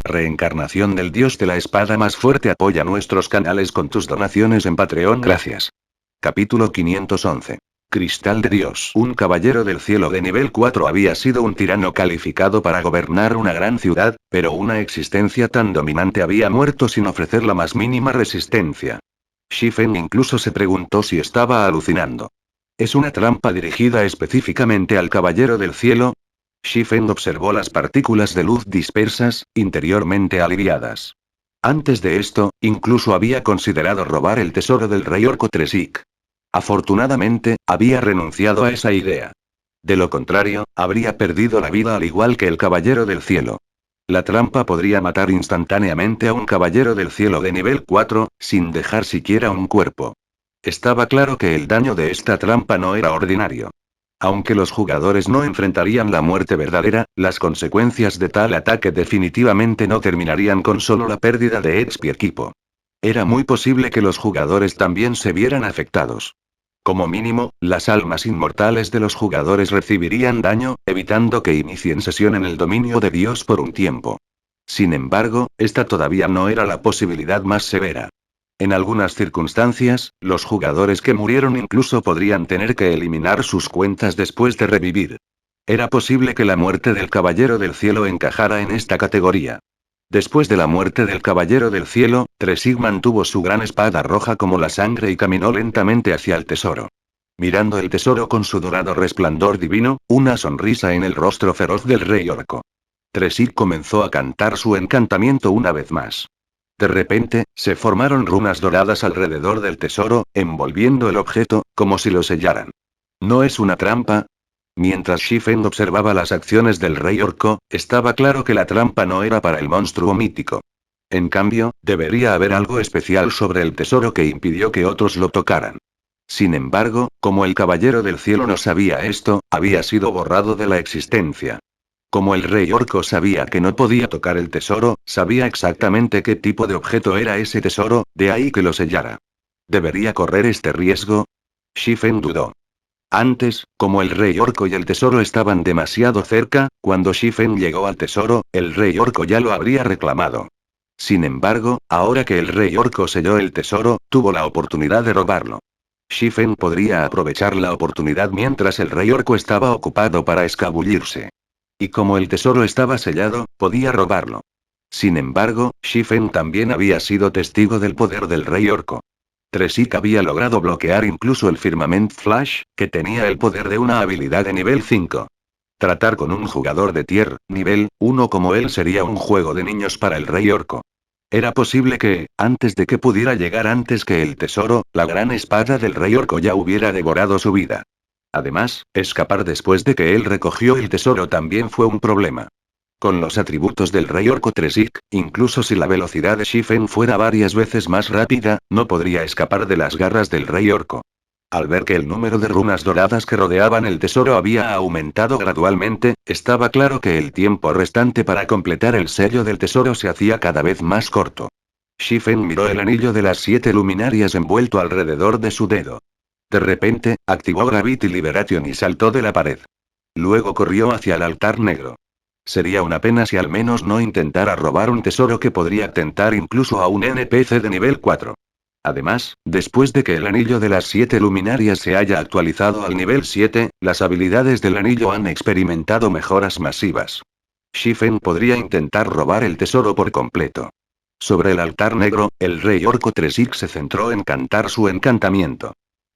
reencarnación del dios de la espada más fuerte. Apoya nuestros canales con tus donaciones en Patreon. Gracias. Capítulo 511. Cristal de Dios. Un caballero del cielo de nivel 4 había sido un tirano calificado para gobernar una gran ciudad, pero una existencia tan dominante había muerto sin ofrecer la más mínima resistencia. Shifen incluso se preguntó si estaba alucinando. ¿Es una trampa dirigida específicamente al caballero del cielo? Shifen observó las partículas de luz dispersas, interiormente aliviadas. Antes de esto, incluso había considerado robar el tesoro del rey orco Tresik. Afortunadamente, había renunciado a esa idea. De lo contrario, habría perdido la vida al igual que el caballero del cielo. La trampa podría matar instantáneamente a un caballero del cielo de nivel 4, sin dejar siquiera un cuerpo. Estaba claro que el daño de esta trampa no era ordinario. Aunque los jugadores no enfrentarían la muerte verdadera, las consecuencias de tal ataque definitivamente no terminarían con solo la pérdida de XP equipo. Era muy posible que los jugadores también se vieran afectados. Como mínimo, las almas inmortales de los jugadores recibirían daño, evitando que inicien sesión en el dominio de Dios por un tiempo. Sin embargo, esta todavía no era la posibilidad más severa. En algunas circunstancias, los jugadores que murieron incluso podrían tener que eliminar sus cuentas después de revivir. Era posible que la muerte del Caballero del Cielo encajara en esta categoría. Después de la muerte del Caballero del Cielo, Tresig mantuvo su gran espada roja como la sangre y caminó lentamente hacia el tesoro. Mirando el tesoro con su dorado resplandor divino, una sonrisa en el rostro feroz del rey orco. Tresig comenzó a cantar su encantamiento una vez más. De repente, se formaron runas doradas alrededor del tesoro, envolviendo el objeto, como si lo sellaran. ¿No es una trampa? Mientras Shifen observaba las acciones del rey orco, estaba claro que la trampa no era para el monstruo mítico. En cambio, debería haber algo especial sobre el tesoro que impidió que otros lo tocaran. Sin embargo, como el caballero del cielo no sabía esto, había sido borrado de la existencia. Como el rey orco sabía que no podía tocar el tesoro, sabía exactamente qué tipo de objeto era ese tesoro, de ahí que lo sellara. ¿Debería correr este riesgo? Shifen dudó. Antes, como el rey orco y el tesoro estaban demasiado cerca, cuando Shifen llegó al tesoro, el rey orco ya lo habría reclamado. Sin embargo, ahora que el rey orco selló el tesoro, tuvo la oportunidad de robarlo. Shifen podría aprovechar la oportunidad mientras el rey orco estaba ocupado para escabullirse. Y como el tesoro estaba sellado, podía robarlo. Sin embargo, Shifen también había sido testigo del poder del rey orco. Tresik había logrado bloquear incluso el Firmament Flash, que tenía el poder de una habilidad de nivel 5. Tratar con un jugador de tier, nivel 1 como él sería un juego de niños para el rey orco. Era posible que, antes de que pudiera llegar antes que el tesoro, la gran espada del rey orco ya hubiera devorado su vida. Además, escapar después de que él recogió el tesoro también fue un problema. Con los atributos del rey orco Tresik, incluso si la velocidad de Shifen fuera varias veces más rápida, no podría escapar de las garras del rey orco. Al ver que el número de runas doradas que rodeaban el tesoro había aumentado gradualmente, estaba claro que el tiempo restante para completar el sello del tesoro se hacía cada vez más corto. Shifen miró el anillo de las 7 luminarias envuelto alrededor de su dedo. De repente, activó Gravity Liberation y saltó de la pared. Luego corrió hacia el altar negro. Sería una pena si al menos no intentara robar un tesoro que podría tentar incluso a un NPC de nivel 4. Además, después de que el anillo de las 7 luminarias se haya actualizado al nivel 7, las habilidades del anillo han experimentado mejoras masivas. Shifen podría intentar robar el tesoro por completo. Sobre el altar negro, el rey orco Tresik se centró en cantar su encantamiento.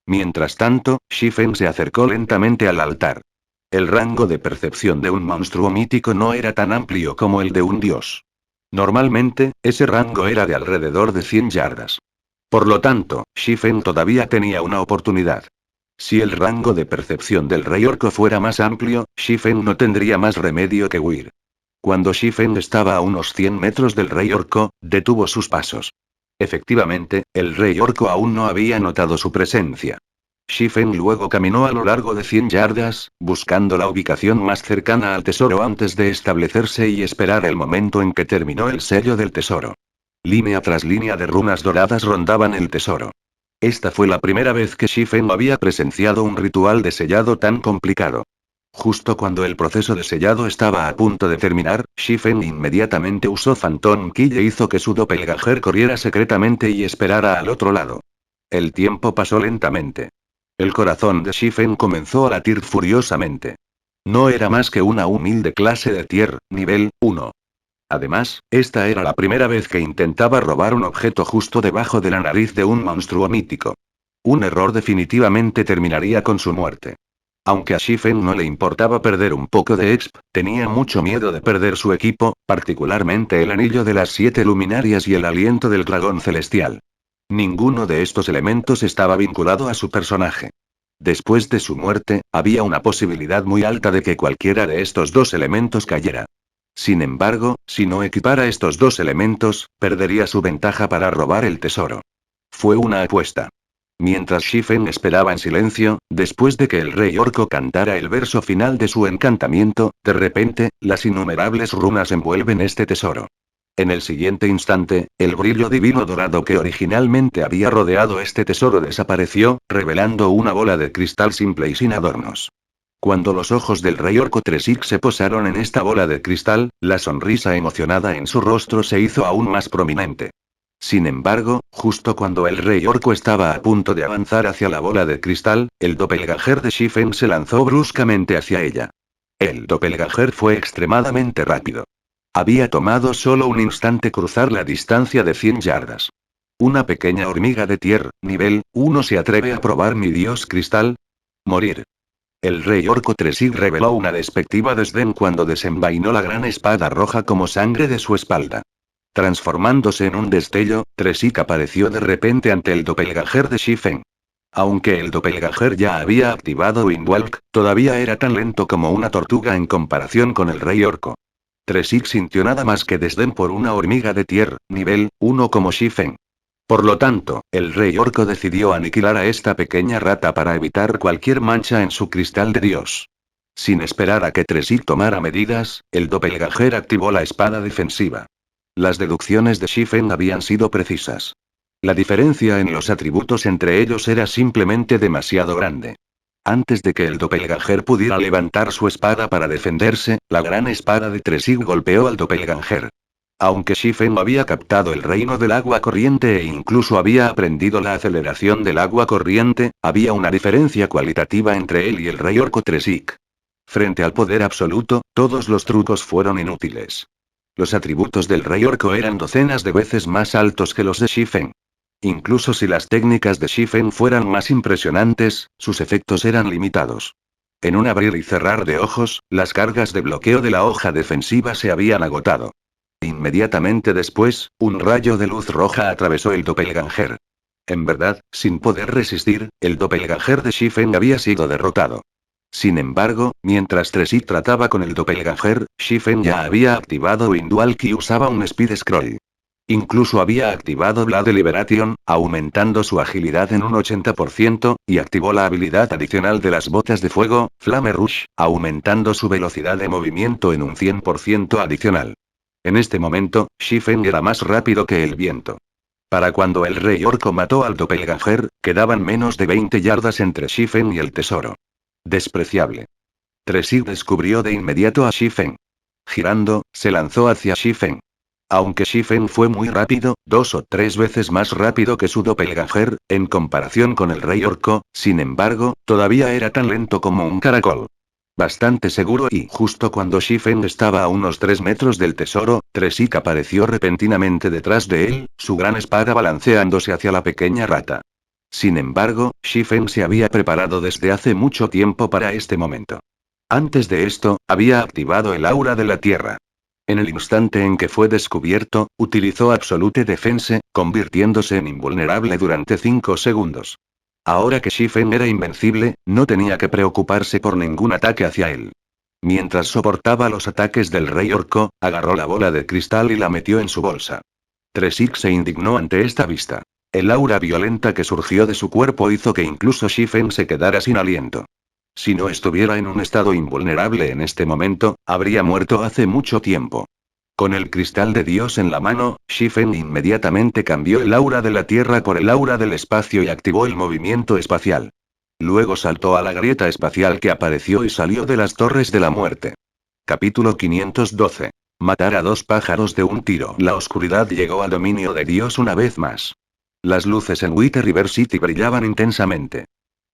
Mientras tanto, Shifen se acercó lentamente al altar. El rango de percepción de un monstruo mítico no era tan amplio como el de un dios. Normalmente, ese rango era de alrededor de 100 yardas. Por lo tanto, Shifen todavía tenía una oportunidad. Si el rango de percepción del rey orco fuera más amplio, Shifen no tendría más remedio que huir. Cuando Shifen estaba a unos 100 metros del rey orco, detuvo sus pasos. Efectivamente, el rey orco aún no había notado su presencia. Shifen luego caminó a lo largo de 100 yardas, buscando la ubicación más cercana al tesoro antes de establecerse y esperar el momento en que terminó el sello del tesoro. Línea tras línea de runas doradas rondaban el tesoro. Esta fue la primera vez que Shifen había presenciado un ritual de sellado tan complicado. Justo cuando el proceso de sellado estaba a punto de terminar, Shifen inmediatamente usó Phantom Ki e hizo que su doppelganger corriera secretamente y esperara al otro lado. El tiempo pasó lentamente. El corazón de Shifen comenzó a latir furiosamente. No era más que una humilde clase de tier, nivel 1. Además, esta era la primera vez que intentaba robar un objeto justo debajo de la nariz de un monstruo mítico. Un error definitivamente terminaría con su muerte. Aunque a Shifen no le importaba perder un poco de exp, tenía mucho miedo de perder su equipo, particularmente el anillo de las 7 luminarias y el aliento del dragón celestial. Ninguno de estos elementos estaba vinculado a su personaje. Después de su muerte, había una posibilidad muy alta de que cualquiera de estos dos elementos cayera. Sin embargo, si no equipara estos dos elementos, perdería su ventaja para robar el tesoro. Fue una apuesta. Mientras Shifen esperaba en silencio, después de que el rey orco cantara el verso final de su encantamiento, de repente, las innumerables runas envuelven este tesoro. En el siguiente instante, el brillo divino dorado que originalmente había rodeado este tesoro desapareció, revelando una bola de cristal simple y sin adornos. Cuando los ojos del rey orco Tresik se posaron en esta bola de cristal, la sonrisa emocionada en su rostro se hizo aún más prominente. Sin embargo, justo cuando el rey orco estaba a punto de avanzar hacia la bola de cristal, el doppelganger de Shifen se lanzó bruscamente hacia ella. El doppelganger fue extremadamente rápido. Había tomado solo un instante cruzar la distancia de 100 yardas. Una pequeña hormiga de tier, nivel 1 se atreve a probar mi dios cristal. Morir. El rey orco Tresig reveló una despectiva desdén cuando desenvainó la gran espada roja como sangre de su espalda. Transformándose en un destello, Tresik apareció de repente ante el doppelganger de Shifen. Aunque el doppelganger ya había activado Windwalk, todavía era tan lento como una tortuga en comparación con el rey orco. Tresik sintió nada más que desdén por una hormiga de tier, nivel 1 como Shifen. Por lo tanto, el rey orco decidió aniquilar a esta pequeña rata para evitar cualquier mancha en su cristal de dios. Sin esperar a que Tresik tomara medidas, el doppelganger activó la espada defensiva. Las deducciones de Shifen habían sido precisas. La diferencia en los atributos entre ellos era simplemente demasiado grande. Antes de que el doppelganger pudiera levantar su espada para defenderse, la gran espada de Tresig golpeó al doppelganger. Aunque Shifen había captado el reino del agua corriente e incluso había aprendido la aceleración del agua corriente, había una diferencia cualitativa entre él y el rey orco Tresig. Frente al poder absoluto, todos los trucos fueron inútiles. Los atributos del rey orco eran docenas de veces más altos que los de Shifen. Incluso si las técnicas de Shifen fueran más impresionantes, sus efectos eran limitados. En un abrir y cerrar de ojos, las cargas de bloqueo de la hoja defensiva se habían agotado. Inmediatamente después, un rayo de luz roja atravesó el doppelganger. En verdad, sin poder resistir, el doppelganger de Shifen había sido derrotado. Sin embargo, mientras Tresik trataba con el doppelganger, Shifen ya había activado Windwalk y usaba un Speed Scroll. Incluso había activado Blade Liberation, aumentando su agilidad en un 80%, y activó la habilidad adicional de las botas de fuego, Flame Rush, aumentando su velocidad de movimiento en un 100% adicional. En este momento, Shifen era más rápido que el viento. Para cuando el rey orco mató al doppelganger, quedaban menos de 20 yardas entre Shifen y el tesoro. Despreciable. Tresig descubrió de inmediato a Shifen. Girando, se lanzó hacia Shifen. Aunque Shifen fue muy rápido, 2 o 3 veces más rápido que su doppelganger, en comparación con el rey orco, sin embargo, todavía era tan lento como un caracol. Bastante seguro y justo cuando Shifen estaba a unos 3 metros del tesoro, Tresik apareció repentinamente detrás de él, su gran espada balanceándose hacia la pequeña rata. Sin embargo, Shifen se había preparado desde hace mucho tiempo para este momento. Antes de esto, había activado el aura de la tierra. En el instante en que fue descubierto, utilizó Absolute Defense, convirtiéndose en invulnerable durante 5 segundos. Ahora que Shifen era invencible, no tenía que preocuparse por ningún ataque hacia él. Mientras soportaba los ataques del rey orco, agarró la bola de cristal y la metió en su bolsa. Tresik se indignó ante esta vista. El aura violenta que surgió de su cuerpo hizo que incluso Shifen se quedara sin aliento. Si no estuviera en un estado invulnerable en este momento, habría muerto hace mucho tiempo. Con el cristal de Dios en la mano, Shifen inmediatamente cambió el aura de la Tierra por el aura del espacio y activó el movimiento espacial. Luego saltó a la grieta espacial que apareció y salió de las Torres de la Muerte. Capítulo 512. Matar a dos pájaros de un tiro. La oscuridad llegó al dominio de Dios una vez más. Las luces en White River City brillaban intensamente.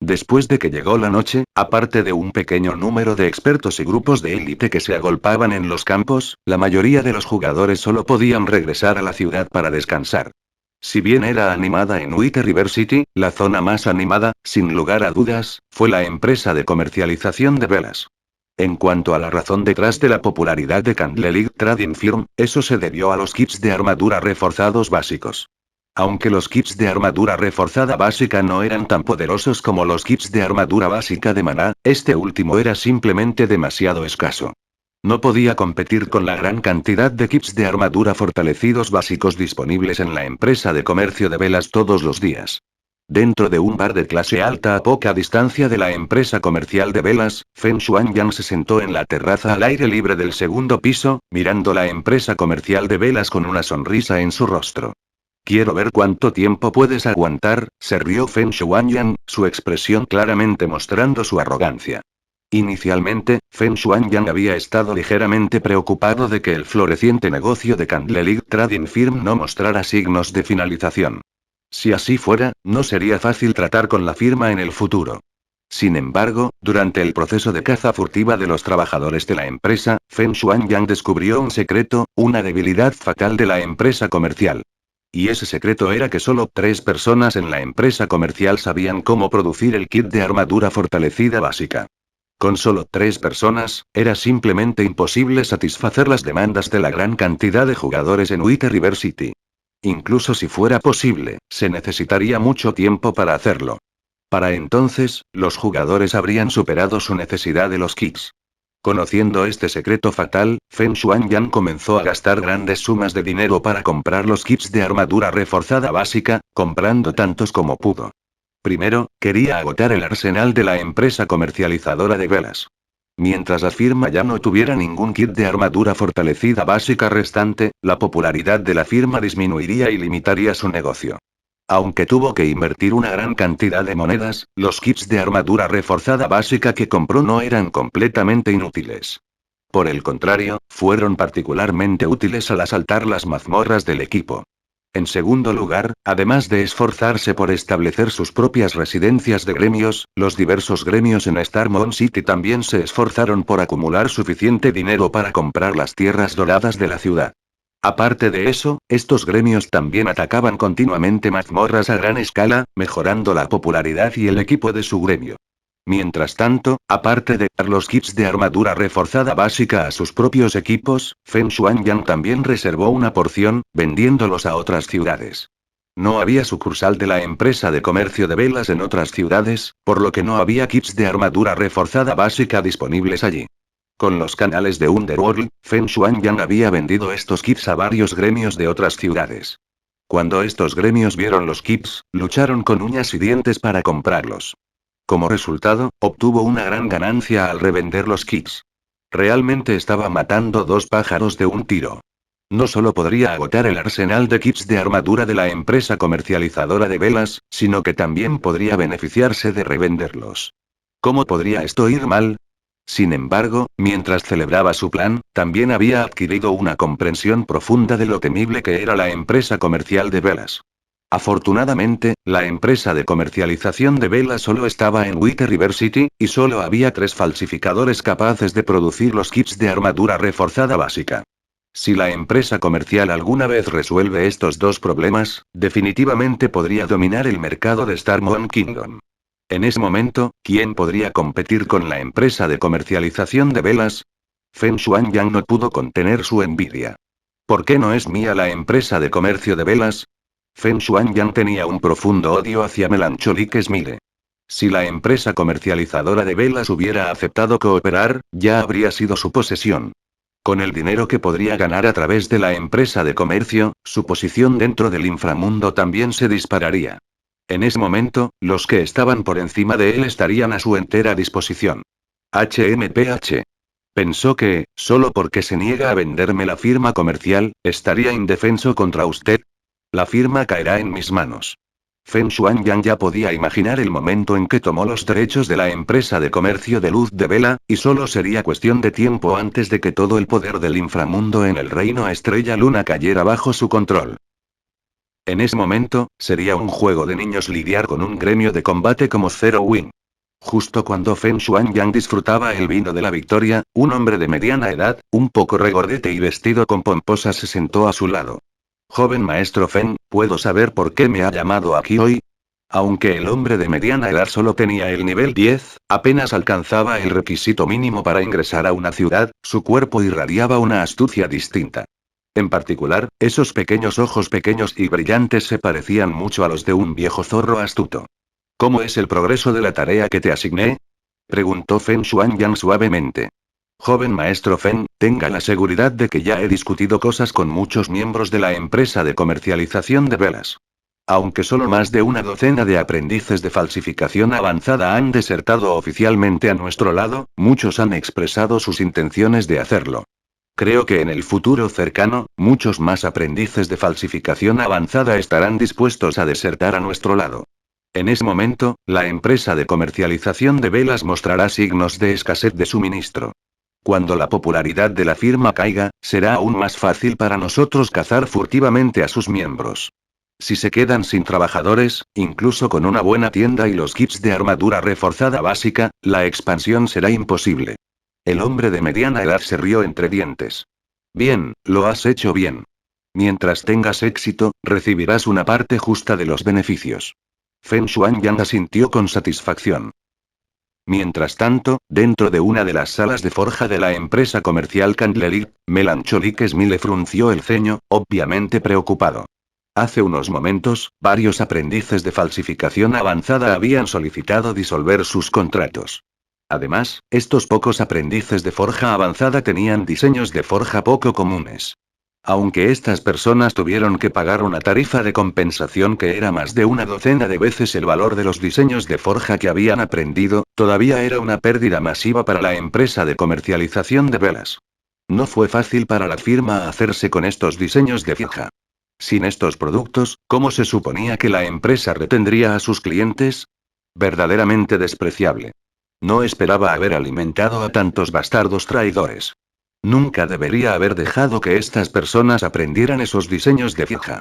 Después de que llegó la noche, aparte de un pequeño número de expertos y grupos de élite que se agolpaban en los campos, la mayoría de los jugadores solo podían regresar a la ciudad para descansar. Si bien era animada en White River City, la zona más animada, sin lugar a dudas, fue la empresa de comercialización de velas. En cuanto a la razón detrás de la popularidad de Candlelight Trading Firm, eso se debió a los kits de armadura reforzados básicos. Aunque los kits de armadura reforzada básica no eran tan poderosos como los kits de armadura básica de maná, este último era simplemente demasiado escaso. No podía competir con la gran cantidad de kits de armadura fortalecidos básicos disponibles en la empresa de comercio de velas todos los días. Dentro de un bar de clase alta a poca distancia de la empresa comercial de velas, Feng Shuangyan se sentó en la terraza al aire libre del segundo piso, mirando la empresa comercial de velas con una sonrisa en su rostro. Quiero ver cuánto tiempo puedes aguantar, se rió Feng Shuangyan, su expresión claramente mostrando su arrogancia. Inicialmente, Feng Shuangyan había estado ligeramente preocupado de que el floreciente negocio de Candlelight Trading Firm no mostrara signos de finalización. Si así fuera, no sería fácil tratar con la firma en el futuro. Sin embargo, durante el proceso de caza furtiva de los trabajadores de la empresa, Feng Shuangyan descubrió un secreto, una debilidad fatal de la empresa comercial. Y ese secreto era que solo 3 personas en la empresa comercial sabían cómo producir el kit de armadura fortalecida básica. Con solo 3 personas, era simplemente imposible satisfacer las demandas de la gran cantidad de jugadores en White River City. Incluso si fuera posible, se necesitaría mucho tiempo para hacerlo. Para entonces, los jugadores habrían superado su necesidad de los kits. Conociendo este secreto fatal, Feng Shuangyan comenzó a gastar grandes sumas de dinero para comprar los kits de armadura reforzada básica, comprando tantos como pudo. Primero, quería agotar el arsenal de la empresa comercializadora de velas. Mientras la firma ya no tuviera ningún kit de armadura fortalecida básica restante, la popularidad de la firma disminuiría y limitaría su negocio. Aunque tuvo que invertir una gran cantidad de monedas, los kits de armadura reforzada básica que compró no eran completamente inútiles. Por el contrario, fueron particularmente útiles al asaltar las mazmorras del equipo. En segundo lugar, además de esforzarse por establecer sus propias residencias de gremios, los diversos gremios en Starmont City también se esforzaron por acumular suficiente dinero para comprar las tierras doradas de la ciudad. Aparte de eso, estos gremios también atacaban continuamente mazmorras a gran escala, mejorando la popularidad y el equipo de su gremio. Mientras tanto, aparte de dar los kits de armadura reforzada básica a sus propios equipos, Feng Shuangyan también reservó una porción, vendiéndolos a otras ciudades. No había sucursal de la empresa de comercio de velas en otras ciudades, por lo que no había kits de armadura reforzada básica disponibles allí. Con los canales de Underworld, Feng Shuangyan había vendido estos kits a varios gremios de otras ciudades. Cuando estos gremios vieron los kits, lucharon con uñas y dientes para comprarlos. Como resultado, obtuvo una gran ganancia al revender los kits. Realmente estaba matando 2 pájaros de un tiro. No solo podría agotar el arsenal de kits de armadura de la empresa comercializadora de velas, sino que también podría beneficiarse de revenderlos. ¿Cómo podría esto ir mal? Sin embargo, mientras celebraba su plan, también había adquirido una comprensión profunda de lo temible que era la empresa comercial de velas. Afortunadamente, la empresa de comercialización de velas solo estaba en White River City, y solo había 3 falsificadores capaces de producir los kits de armadura reforzada básica. Si la empresa comercial alguna vez resuelve estos 2 problemas, definitivamente podría dominar el mercado de Starmont Kingdom. En ese momento, ¿quién podría competir con la empresa de comercialización de velas? Feng Shuangyan no pudo contener su envidia. ¿Por qué no es mía la empresa de comercio de velas? Feng Shuangyan tenía un profundo odio hacia Melancholic Smile. Si la empresa comercializadora de velas hubiera aceptado cooperar, ya habría sido su posesión. Con el dinero que podría ganar a través de la empresa de comercio, su posición dentro del inframundo también se dispararía. En ese momento, los que estaban por encima de él estarían a su entera disposición. HMPH. Pensó que, solo porque se niega a venderme la firma comercial, estaría indefenso contra usted. La firma caerá en mis manos. Feng Shuangyang ya podía imaginar el momento en que tomó los derechos de la empresa de comercio de luz de vela, y solo sería cuestión de tiempo antes de que todo el poder del inframundo en el reino Estrella Luna cayera bajo su control. En ese momento, sería un juego de niños lidiar con un gremio de combate como Zero Wing. Justo cuando Feng Shuangyang disfrutaba el vino de la victoria, un hombre de mediana edad, un poco regordete y vestido con pomposas se sentó a su lado. Joven maestro Feng, ¿puedo saber por qué me ha llamado aquí hoy? Aunque el hombre de mediana edad solo tenía el nivel 10, apenas alcanzaba el requisito mínimo para ingresar a una ciudad, su cuerpo irradiaba una astucia distinta. En particular, esos pequeños ojos pequeños y brillantes se parecían mucho a los de un viejo zorro astuto. ¿Cómo es el progreso de la tarea que te asigné? Preguntó Feng Shuangyang suavemente. Joven maestro Feng, tenga la seguridad de que ya he discutido cosas con muchos miembros de la empresa de comercialización de velas. Aunque solo más de una docena de aprendices de falsificación avanzada han desertado oficialmente a nuestro lado, muchos han expresado sus intenciones de hacerlo. Creo que en el futuro cercano, muchos más aprendices de falsificación avanzada estarán dispuestos a desertar a nuestro lado. En ese momento, la empresa de comercialización de velas mostrará signos de escasez de suministro. Cuando la popularidad de la firma caiga, será aún más fácil para nosotros cazar furtivamente a sus miembros. Si se quedan sin trabajadores, incluso con una buena tienda y los kits de armadura reforzada básica, la expansión será imposible. El hombre de mediana edad se rió entre dientes. Bien, lo has hecho bien. Mientras tengas éxito, recibirás una parte justa de los beneficios. Feng Shuangyang asintió con satisfacción. Mientras tanto, dentro de una de las salas de forja de la empresa comercial Candlelit, Melancholic Smile frunció el ceño, obviamente preocupado. Hace unos momentos, varios aprendices de falsificación avanzada habían solicitado disolver sus contratos. Además, estos pocos aprendices de forja avanzada tenían diseños de forja poco comunes. Aunque estas personas tuvieron que pagar una tarifa de compensación que era más de una docena de veces el valor de los diseños de forja que habían aprendido, todavía era una pérdida masiva para la empresa de comercialización de velas. No fue fácil para la firma hacerse con estos diseños de forja. Sin estos productos, ¿cómo se suponía que la empresa retendría a sus clientes? Verdaderamente despreciable. No esperaba haber alimentado a tantos bastardos traidores. Nunca debería haber dejado que estas personas aprendieran esos diseños de fija.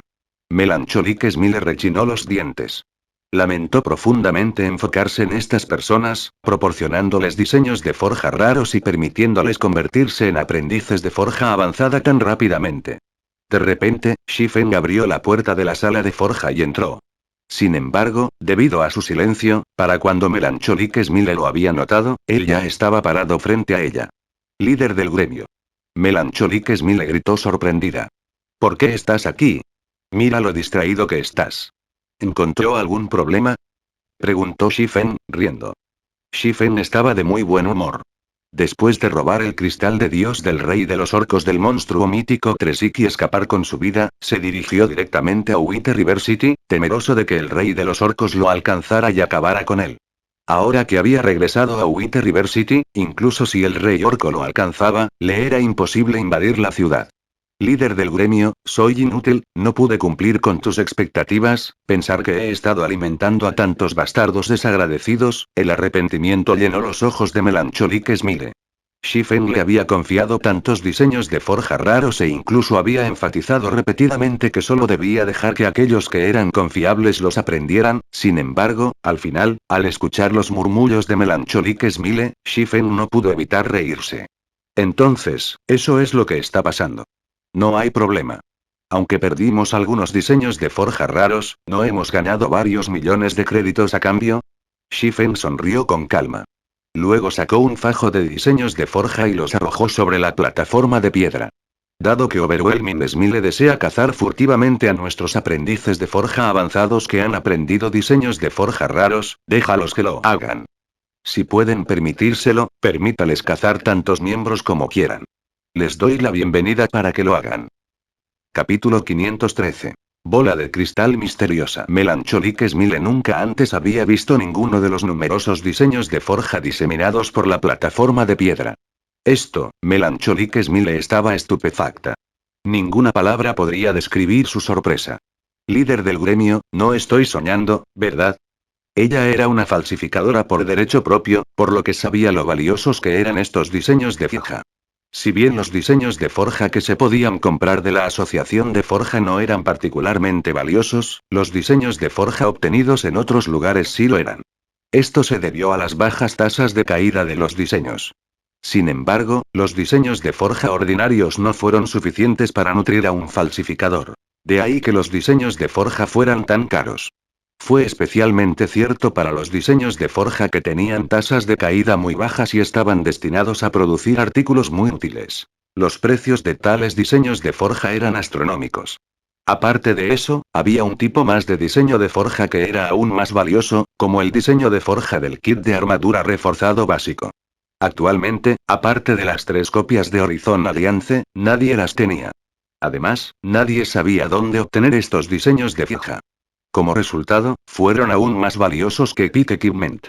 Melancholic Smile rechinó los dientes. Lamentó profundamente enfocarse en estas personas, proporcionándoles diseños de forja raros y permitiéndoles convertirse en aprendices de forja avanzada tan rápidamente. De repente, Shifeng abrió la puerta de la sala de forja y entró. Sin embargo, debido a su silencio, para cuando Melancholic Smile lo había notado, él ya estaba parado frente a ella. Líder del gremio. Melancholic Smile gritó sorprendida. ¿Por qué estás aquí? Mira lo distraído que estás. ¿Encontró algún problema? Preguntó Shifeng, riendo. Shifeng estaba de muy buen humor. Después de robar el cristal de Dios del rey de los orcos del monstruo mítico Tresik y escapar con su vida, se dirigió directamente a White River City, temeroso de que el rey de los orcos lo alcanzara y acabara con él. Ahora que había regresado a White River City, incluso si el rey orco lo alcanzaba, le era imposible invadir la ciudad. Líder del gremio, soy inútil, no pude cumplir con tus expectativas, pensar que he estado alimentando a tantos bastardos desagradecidos, el arrepentimiento llenó los ojos de Melancholic Smile. Shifeng le había confiado tantos diseños de forja raros e incluso había enfatizado repetidamente que solo debía dejar que aquellos que eran confiables los aprendieran, sin embargo, al final, al escuchar los murmullos de Melancholic Smile, Shifeng no pudo evitar reírse. Entonces, eso es lo que está pasando. No hay problema. Aunque perdimos algunos diseños de forja raros, ¿no hemos ganado varios millones de créditos a cambio? Shifeng sonrió con calma. Luego sacó un fajo de diseños de forja y los arrojó sobre la plataforma de piedra. Dado que Overwhelming Smile desea cazar furtivamente a nuestros aprendices de forja avanzados que han aprendido diseños de forja raros, déjalos que lo hagan. Si pueden permitírselo, permítales cazar tantos miembros como quieran. Les doy la bienvenida para que lo hagan. Capítulo 513. Bola de cristal misteriosa. Melancholic Smile nunca antes había visto ninguno de los numerosos diseños de forja diseminados por la plataforma de piedra. Melancholic Smile estaba estupefacta. Ninguna palabra podría describir su sorpresa. Líder del gremio, no estoy soñando, ¿verdad? Ella era una falsificadora por derecho propio, por lo que sabía lo valiosos que eran estos diseños de forja. Si bien los diseños de forja que se podían comprar de la asociación de forja no eran particularmente valiosos, los diseños de forja obtenidos en otros lugares sí lo eran. Esto se debió a las bajas tasas de caída de los diseños. Sin embargo, los diseños de forja ordinarios no fueron suficientes para nutrir a un falsificador. De ahí que los diseños de forja fueran tan caros. Fue especialmente cierto para los diseños de forja que tenían tasas de caída muy bajas y estaban destinados a producir artículos muy útiles. Los precios de tales diseños de forja eran astronómicos. Aparte de eso, había un tipo más de diseño de forja que era aún más valioso, como el diseño de forja del kit de armadura reforzado básico. Actualmente, aparte de las 3 copias de Horizon Alliance, nadie las tenía. Además, nadie sabía dónde obtener estos diseños de forja. Como resultado, fueron aún más valiosos que Epic Equipment.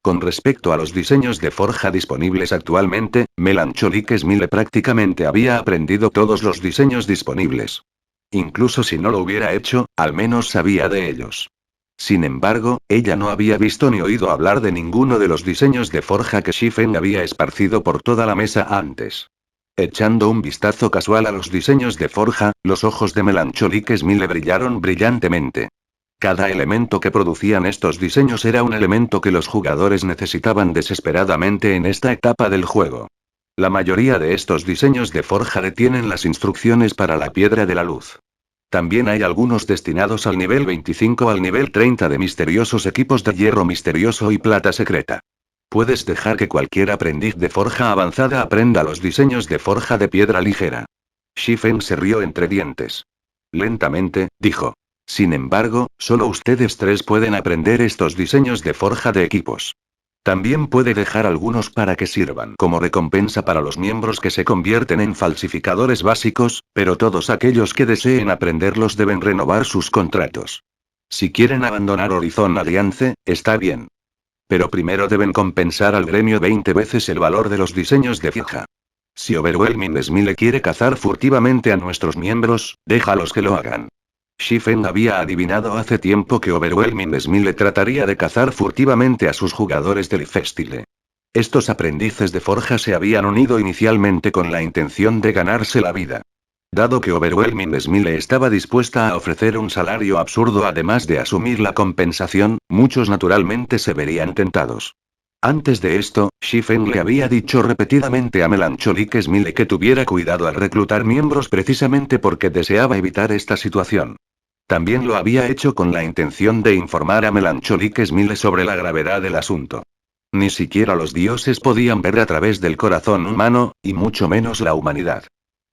Con respecto a los diseños de forja disponibles actualmente, Melancholic Smile prácticamente había aprendido todos los diseños disponibles. Incluso si no lo hubiera hecho, al menos sabía de ellos. Sin embargo, ella no había visto ni oído hablar de ninguno de los diseños de forja que Shifen había esparcido por toda la mesa antes. Echando un vistazo casual a los diseños de forja, los ojos de Melancholic Smile brillaron brillantemente. Cada elemento que producían estos diseños era un elemento que los jugadores necesitaban desesperadamente en esta etapa del juego. La mayoría de estos diseños de forja retienen las instrucciones para la piedra de la luz. También hay algunos destinados al nivel 25 al nivel 30 de misteriosos equipos de hierro misterioso y plata secreta. Puedes dejar que cualquier aprendiz de forja avanzada aprenda los diseños de forja de piedra ligera. Shifen se rió entre dientes. Lentamente, dijo. Sin embargo, solo ustedes 3 pueden aprender estos diseños de forja de equipos. También puede dejar algunos para que sirvan como recompensa para los miembros que se convierten en falsificadores básicos, pero todos aquellos que deseen aprenderlos deben renovar sus contratos. Si quieren abandonar Horizon Alliance, está bien. Pero primero deben compensar al gremio 20 veces el valor de los diseños de forja. Si Overwhelming Smile quiere cazar furtivamente a nuestros miembros, déjalos que lo hagan. Shifen había adivinado hace tiempo que Overwhelming Smile trataría de cazar furtivamente a sus jugadores del Festile. Estos aprendices de forja se habían unido inicialmente con la intención de ganarse la vida. Dado que Overwhelming Smile estaba dispuesta a ofrecer un salario absurdo además de asumir la compensación, muchos naturalmente se verían tentados. Antes de esto, Shifen le había dicho repetidamente a Melancholic Smile que tuviera cuidado al reclutar miembros precisamente porque deseaba evitar esta situación. También lo había hecho con la intención de informar a Melancholic Smile sobre la gravedad del asunto. Ni siquiera los dioses podían ver a través del corazón humano, y mucho menos la humanidad.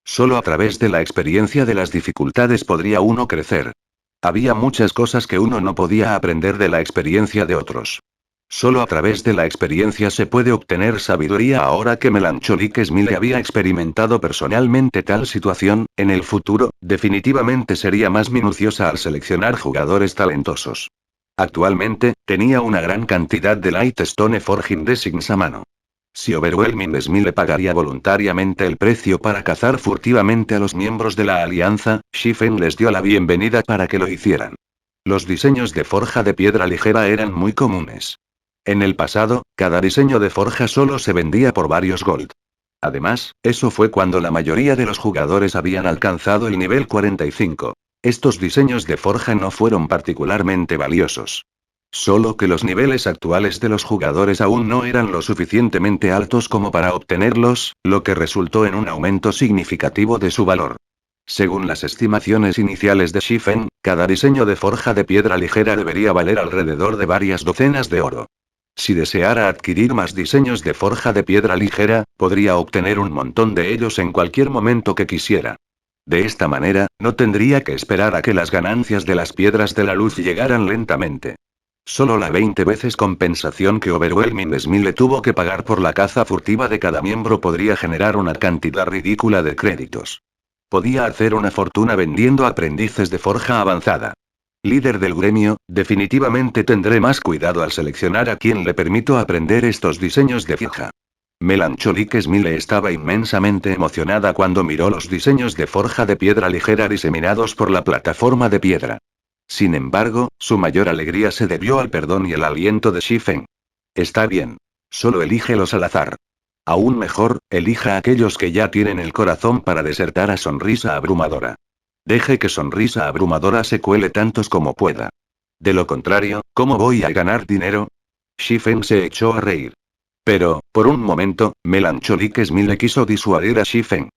Solo a través de la experiencia de las dificultades podría uno crecer. Había muchas cosas que uno no podía aprender de la experiencia de otros. Solo a través de la experiencia se puede obtener sabiduría. Ahora que Melancholic Smile había experimentado personalmente tal situación, en el futuro, definitivamente sería más minuciosa al seleccionar jugadores talentosos. Actualmente, tenía una gran cantidad de Lightstone Forging Designs a mano. Si Overwhelming Smile pagaría voluntariamente el precio para cazar furtivamente a los miembros de la Alianza, Shifen les dio la bienvenida para que lo hicieran. Los diseños de forja de piedra ligera eran muy comunes. En el pasado, cada diseño de forja solo se vendía por varios gold. Además, eso fue cuando la mayoría de los jugadores habían alcanzado el nivel 45. Estos diseños de forja no fueron particularmente valiosos. Solo que los niveles actuales de los jugadores aún no eran lo suficientemente altos como para obtenerlos, lo que resultó en un aumento significativo de su valor. Según las estimaciones iniciales de Shifen, cada diseño de forja de piedra ligera debería valer alrededor de varias docenas de oro. Si deseara adquirir más diseños de forja de piedra ligera, podría obtener un montón de ellos en cualquier momento que quisiera. De esta manera, no tendría que esperar a que las ganancias de las piedras de la luz llegaran lentamente. Solo la 20 veces compensación que Overwhelming Smile tuvo que pagar por la caza furtiva de cada miembro podría generar una cantidad ridícula de créditos. Podía hacer una fortuna vendiendo aprendices de forja avanzada. Líder del gremio, definitivamente tendré más cuidado al seleccionar a quien le permito aprender estos diseños de forja. Melancholic Smile estaba inmensamente emocionada cuando miró los diseños de forja de piedra ligera diseminados por la plataforma de piedra. Sin embargo, su mayor alegría se debió al perdón y el aliento de Shifeng. Está bien. Solo elígelos al azar. Aún mejor, elija a aquellos que ya tienen el corazón para desertar a Sonrisa Abrumadora. Deje que Sonrisa Abrumadora se cuele tantos como pueda. De lo contrario, ¿cómo voy a ganar dinero? Shifeng se echó a reír. Pero, por un momento, Melancholic Smile quiso disuadir a Shifeng.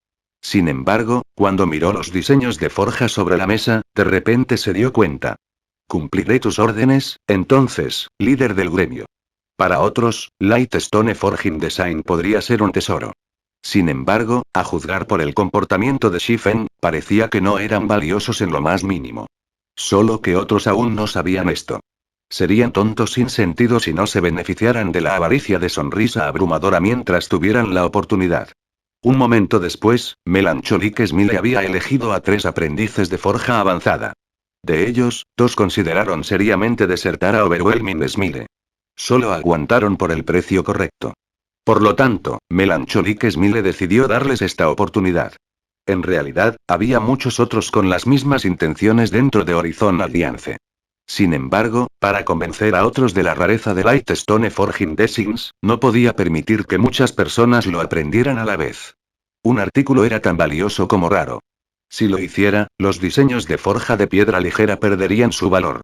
Sin embargo, cuando miró los diseños de forja sobre la mesa, de repente se dio cuenta. Cumpliré tus órdenes, entonces, líder del gremio. Para otros, Lightstone Forging Design podría ser un tesoro. Sin embargo, a juzgar por el comportamiento de Shifeng, parecía que no eran valiosos en lo más mínimo. Solo que otros aún no sabían esto. Serían tontos sin sentido si no se beneficiaran de la avaricia de Sonrisa Abrumadora mientras tuvieran la oportunidad. Un momento después, Melancholic Smile había elegido a 3 aprendices de forja avanzada. De ellos, 2 consideraron seriamente desertar a Overwhelming Smile. Solo aguantaron por el precio correcto. Por lo tanto, Melancholic Smile decidió darles esta oportunidad. En realidad, había muchos otros con las mismas intenciones dentro de Horizon Alliance. Sin embargo, para convencer a otros de la rareza de Lightstone Forging Designs, no podía permitir que muchas personas lo aprendieran a la vez. Un artículo era tan valioso como raro. Si lo hiciera, los diseños de forja de piedra ligera perderían su valor.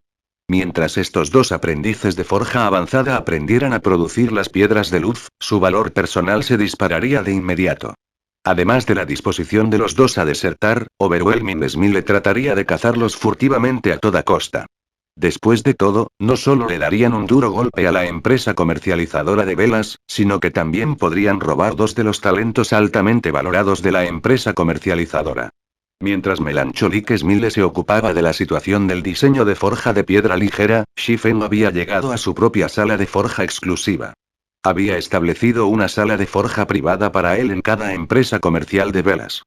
Mientras estos 2 aprendices de forja avanzada aprendieran a producir las piedras de luz, su valor personal se dispararía de inmediato. Además de la disposición de los 2 a desertar, Overwhelming Smile trataría de cazarlos furtivamente a toda costa. Después de todo, no solo le darían un duro golpe a la empresa comercializadora de velas, sino que también podrían robar 2 de los talentos altamente valorados de la empresa comercializadora. Mientras Melancholic Smile se ocupaba de la situación del diseño de forja de piedra ligera, Shifeng había llegado a su propia sala de forja exclusiva. Había establecido una sala de forja privada para él en cada empresa comercial de velas.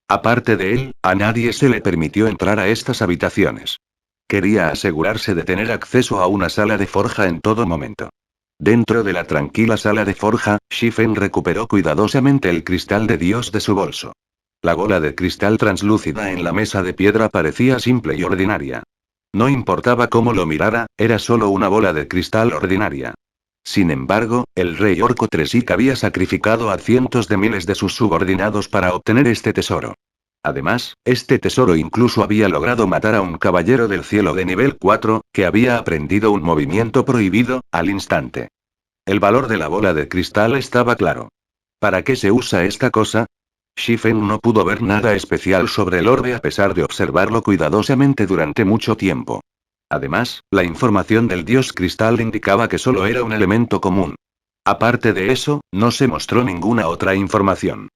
Aparte de él, a nadie se le permitió entrar a estas habitaciones. Quería asegurarse de tener acceso a una sala de forja en todo momento. Dentro de la tranquila sala de forja, Shifeng recuperó cuidadosamente el cristal de Dios de su bolso. La bola de cristal translúcida en la mesa de piedra parecía simple y ordinaria. No importaba cómo lo mirara, era solo una bola de cristal ordinaria. Sin embargo, el rey Orco Tresik había sacrificado a cientos de miles de sus subordinados para obtener este tesoro. Además, este tesoro incluso había logrado matar a un caballero del cielo de nivel 4, que había aprendido un movimiento prohibido, al instante. El valor de la bola de cristal estaba claro. ¿Para qué se usa esta cosa? Shifeng no pudo ver nada especial sobre el orbe a pesar de observarlo cuidadosamente durante mucho tiempo. Además, la información del dios cristal indicaba que solo era un elemento común. Aparte de eso, no se mostró ninguna otra información.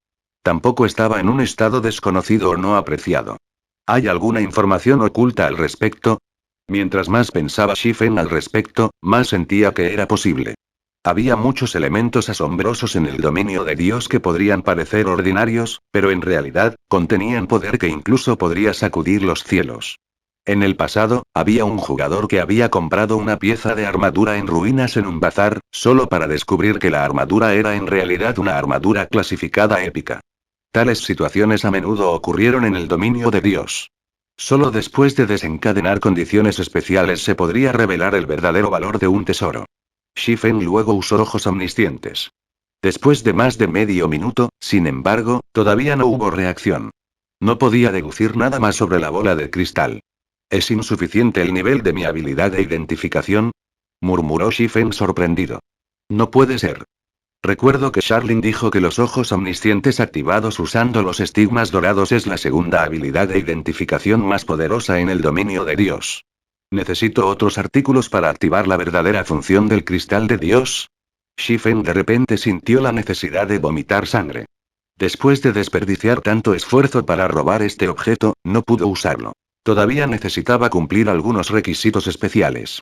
Tampoco estaba en un estado desconocido o no apreciado. ¿Hay alguna información oculta al respecto? Mientras más pensaba Shifeng al respecto, más sentía que era posible. Había muchos elementos asombrosos en el dominio de Dios que podrían parecer ordinarios, pero en realidad, contenían poder que incluso podría sacudir los cielos. En el pasado, había un jugador que había comprado una pieza de armadura en ruinas en un bazar, solo para descubrir que la armadura era en realidad una armadura clasificada épica. Tales situaciones a menudo ocurrieron en el dominio de Dios. Solo después de desencadenar condiciones especiales se podría revelar el verdadero valor de un tesoro. Shifeng luego usó ojos omniscientes. Después de más de medio minuto, sin embargo, todavía no hubo reacción. No podía deducir nada más sobre la bola de cristal. ¿Es insuficiente el nivel de mi habilidad de identificación?, murmuró Shifeng sorprendido. No puede ser. Recuerdo que Charlene dijo que los ojos omniscientes activados usando los estigmas dorados es la segunda habilidad de identificación más poderosa en el dominio de Dios. ¿Necesito otros artículos para activar la verdadera función del cristal de Dios? Shifeng de repente sintió la necesidad de vomitar sangre. Después de desperdiciar tanto esfuerzo para robar este objeto, no pudo usarlo. Todavía necesitaba cumplir algunos requisitos especiales.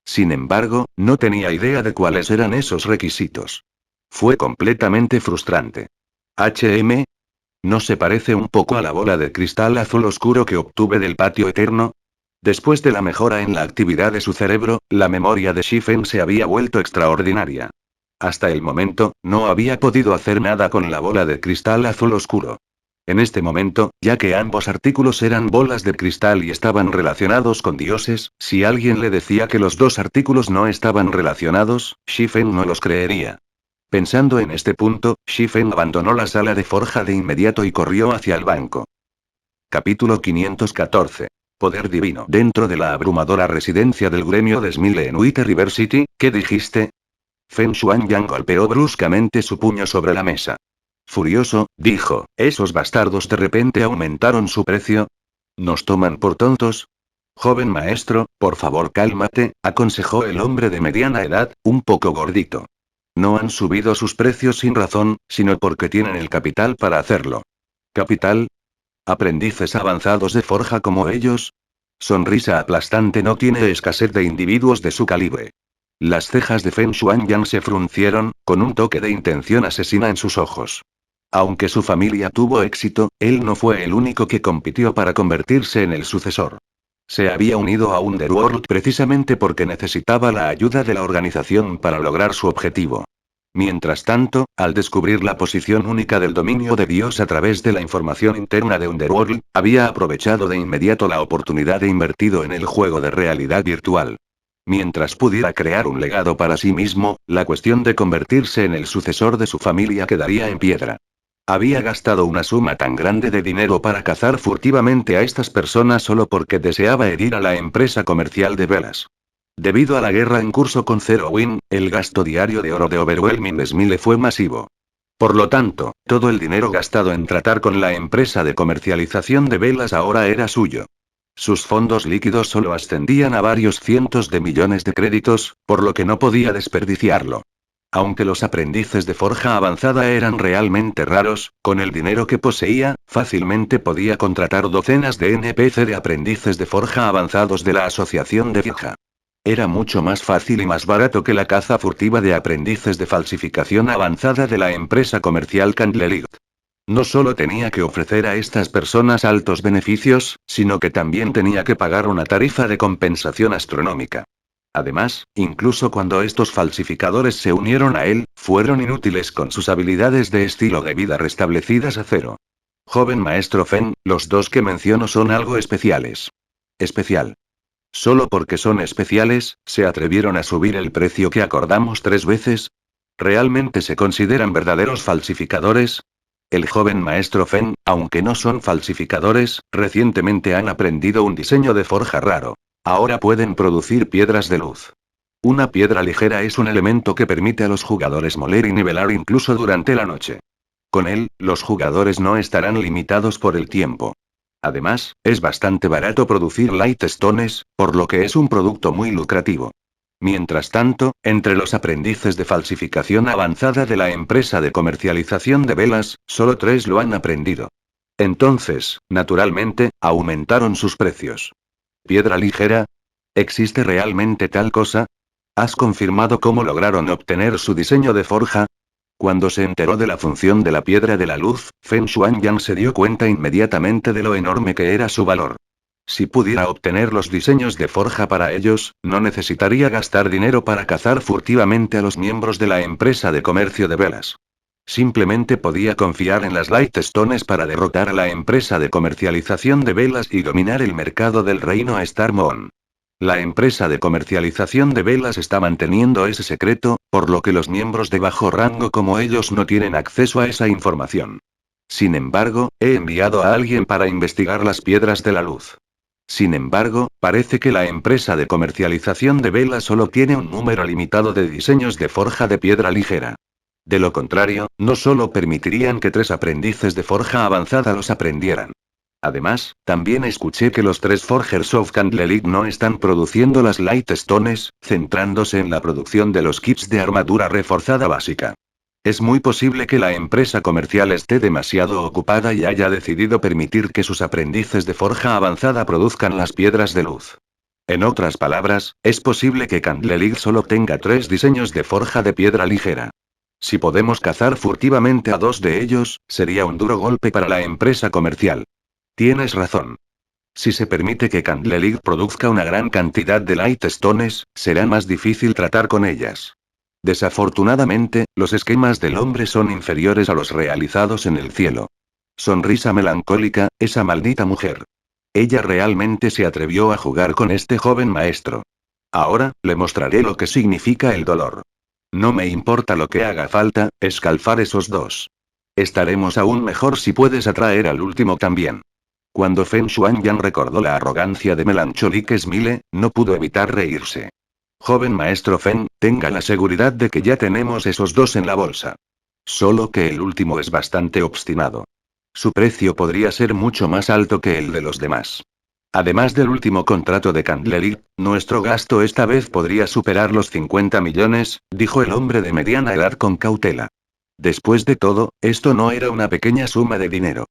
Sin embargo, no tenía idea de cuáles eran esos requisitos. Fue completamente frustrante. ¿HM? ¿No se parece un poco a la bola de cristal azul oscuro que obtuve del patio eterno? Después de la mejora en la actividad de su cerebro, la memoria de Shifeng se había vuelto extraordinaria. Hasta el momento, no había podido hacer nada con la bola de cristal azul oscuro. En este momento, ya que ambos artículos eran bolas de cristal y estaban relacionados con dioses, si alguien le decía que los dos artículos no estaban relacionados, Shifen no los creería. Pensando en este punto, Shifen abandonó la sala de forja de inmediato y corrió hacia el banco. Capítulo 514. Poder divino. Dentro de la abrumadora residencia del gremio de Smile en White River City, ¿qué dijiste? Feng Shuangyang golpeó bruscamente su puño sobre la mesa. Furioso, dijo, ¿esos bastardos de repente aumentaron su precio? ¿Nos toman por tontos? Joven maestro, por favor cálmate, aconsejó el hombre de mediana edad, un poco gordito. No han subido sus precios sin razón, sino porque tienen el capital para hacerlo. ¿Capital? ¿Aprendices avanzados de forja como ellos? Sonrisa aplastante, no tiene escasez de individuos de su calibre. Las cejas de Feng Shuangyang se fruncieron, con un toque de intención asesina en sus ojos. Aunque su familia tuvo éxito, él no fue el único que compitió para convertirse en el sucesor. Se había unido a Underworld precisamente porque necesitaba la ayuda de la organización para lograr su objetivo. Mientras tanto, al descubrir la posición única del dominio de Dios a través de la información interna de Underworld, había aprovechado de inmediato la oportunidad e invertido en el juego de realidad virtual. Mientras pudiera crear un legado para sí mismo, la cuestión de convertirse en el sucesor de su familia quedaría en piedra. Había gastado una suma tan grande de dinero para cazar furtivamente a estas personas solo porque deseaba herir a la empresa comercial de velas. Debido a la guerra en curso con Zero Win, el gasto diario de oro de Overwhelming Smile fue masivo. Por lo tanto, todo el dinero gastado en tratar con la empresa de comercialización de velas ahora era suyo. Sus fondos líquidos solo ascendían a varios cientos de millones de créditos, por lo que no podía desperdiciarlo. Aunque los aprendices de forja avanzada eran realmente raros, con el dinero que poseía, fácilmente podía contratar docenas de NPC de aprendices de forja avanzados de la Asociación de Forja. Era mucho más fácil y más barato que la caza furtiva de aprendices de falsificación avanzada de la empresa comercial Candlelit. No solo tenía que ofrecer a estas personas altos beneficios, sino que también tenía que pagar una tarifa de compensación astronómica. Además, incluso cuando estos falsificadores se unieron a él, fueron inútiles con sus habilidades de estilo de vida restablecidas a cero. Joven maestro Feng, los dos que menciono son algo especiales. Especial. Solo porque son especiales, ¿se atrevieron a subir el precio que acordamos 3 veces? ¿Realmente se consideran verdaderos falsificadores? El joven maestro Feng, aunque no son falsificadores, recientemente han aprendido un diseño de forja raro. Ahora pueden producir piedras de luz. Una piedra ligera es un elemento que permite a los jugadores moler y nivelar incluso durante la noche. Con él, los jugadores no estarán limitados por el tiempo. Además, es bastante barato producir light stones, por lo que es un producto muy lucrativo. Mientras tanto, entre los aprendices de falsificación avanzada de la empresa de comercialización de velas, solo 3 lo han aprendido. Entonces, naturalmente, aumentaron sus precios. ¿Piedra ligera? ¿Existe realmente tal cosa? ¿Has confirmado cómo lograron obtener su diseño de forja? Cuando se enteró de la función de la piedra de la luz, Feng Shuangyang se dio cuenta inmediatamente de lo enorme que era su valor. Si pudiera obtener los diseños de forja para ellos, no necesitaría gastar dinero para cazar furtivamente a los miembros de la empresa de comercio de velas. Simplemente podía confiar en las Light Stones para derrotar a la empresa de comercialización de velas y dominar el mercado del reino Star Moon. La empresa de comercialización de velas está manteniendo ese secreto, por lo que los miembros de bajo rango como ellos no tienen acceso a esa información. Sin embargo, he enviado a alguien para investigar las piedras de la luz. Sin embargo, parece que la empresa de comercialización de velas solo tiene un número limitado de diseños de forja de piedra ligera. De lo contrario, no solo permitirían que 3 aprendices de forja avanzada los aprendieran. Además, también escuché que los 3 Forgers of Candlelit no están produciendo las Light Stones, centrándose en la producción de los kits de armadura reforzada básica. Es muy posible que la empresa comercial esté demasiado ocupada y haya decidido permitir que sus aprendices de forja avanzada produzcan las piedras de luz. En otras palabras, es posible que Candlelit solo tenga 3 diseños de forja de piedra ligera. Si podemos cazar furtivamente a 2 de ellos, sería un duro golpe para la empresa comercial. Tienes razón. Si se permite que Candlelit produzca una gran cantidad de Light Stones, será más difícil tratar con ellas. Desafortunadamente, los esquemas del hombre son inferiores a los realizados en el cielo. Sonrisa melancólica, esa maldita mujer. Ella realmente se atrevió a jugar con este joven maestro. Ahora, le mostraré lo que significa el dolor. No me importa lo que haga falta, escalfar esos dos. Estaremos aún mejor si puedes atraer al último también. Cuando Feng Shuangyan recordó la arrogancia de Melancholic Smile, no pudo evitar reírse. Joven maestro Feng, tenga la seguridad de que ya tenemos esos dos en la bolsa. Solo que el último es bastante obstinado. Su precio podría ser mucho más alto que el de los demás. Además del último contrato de Candlery, nuestro gasto esta vez podría superar los 50 millones, dijo el hombre de mediana edad con cautela. Después de todo, esto no era una pequeña suma de dinero.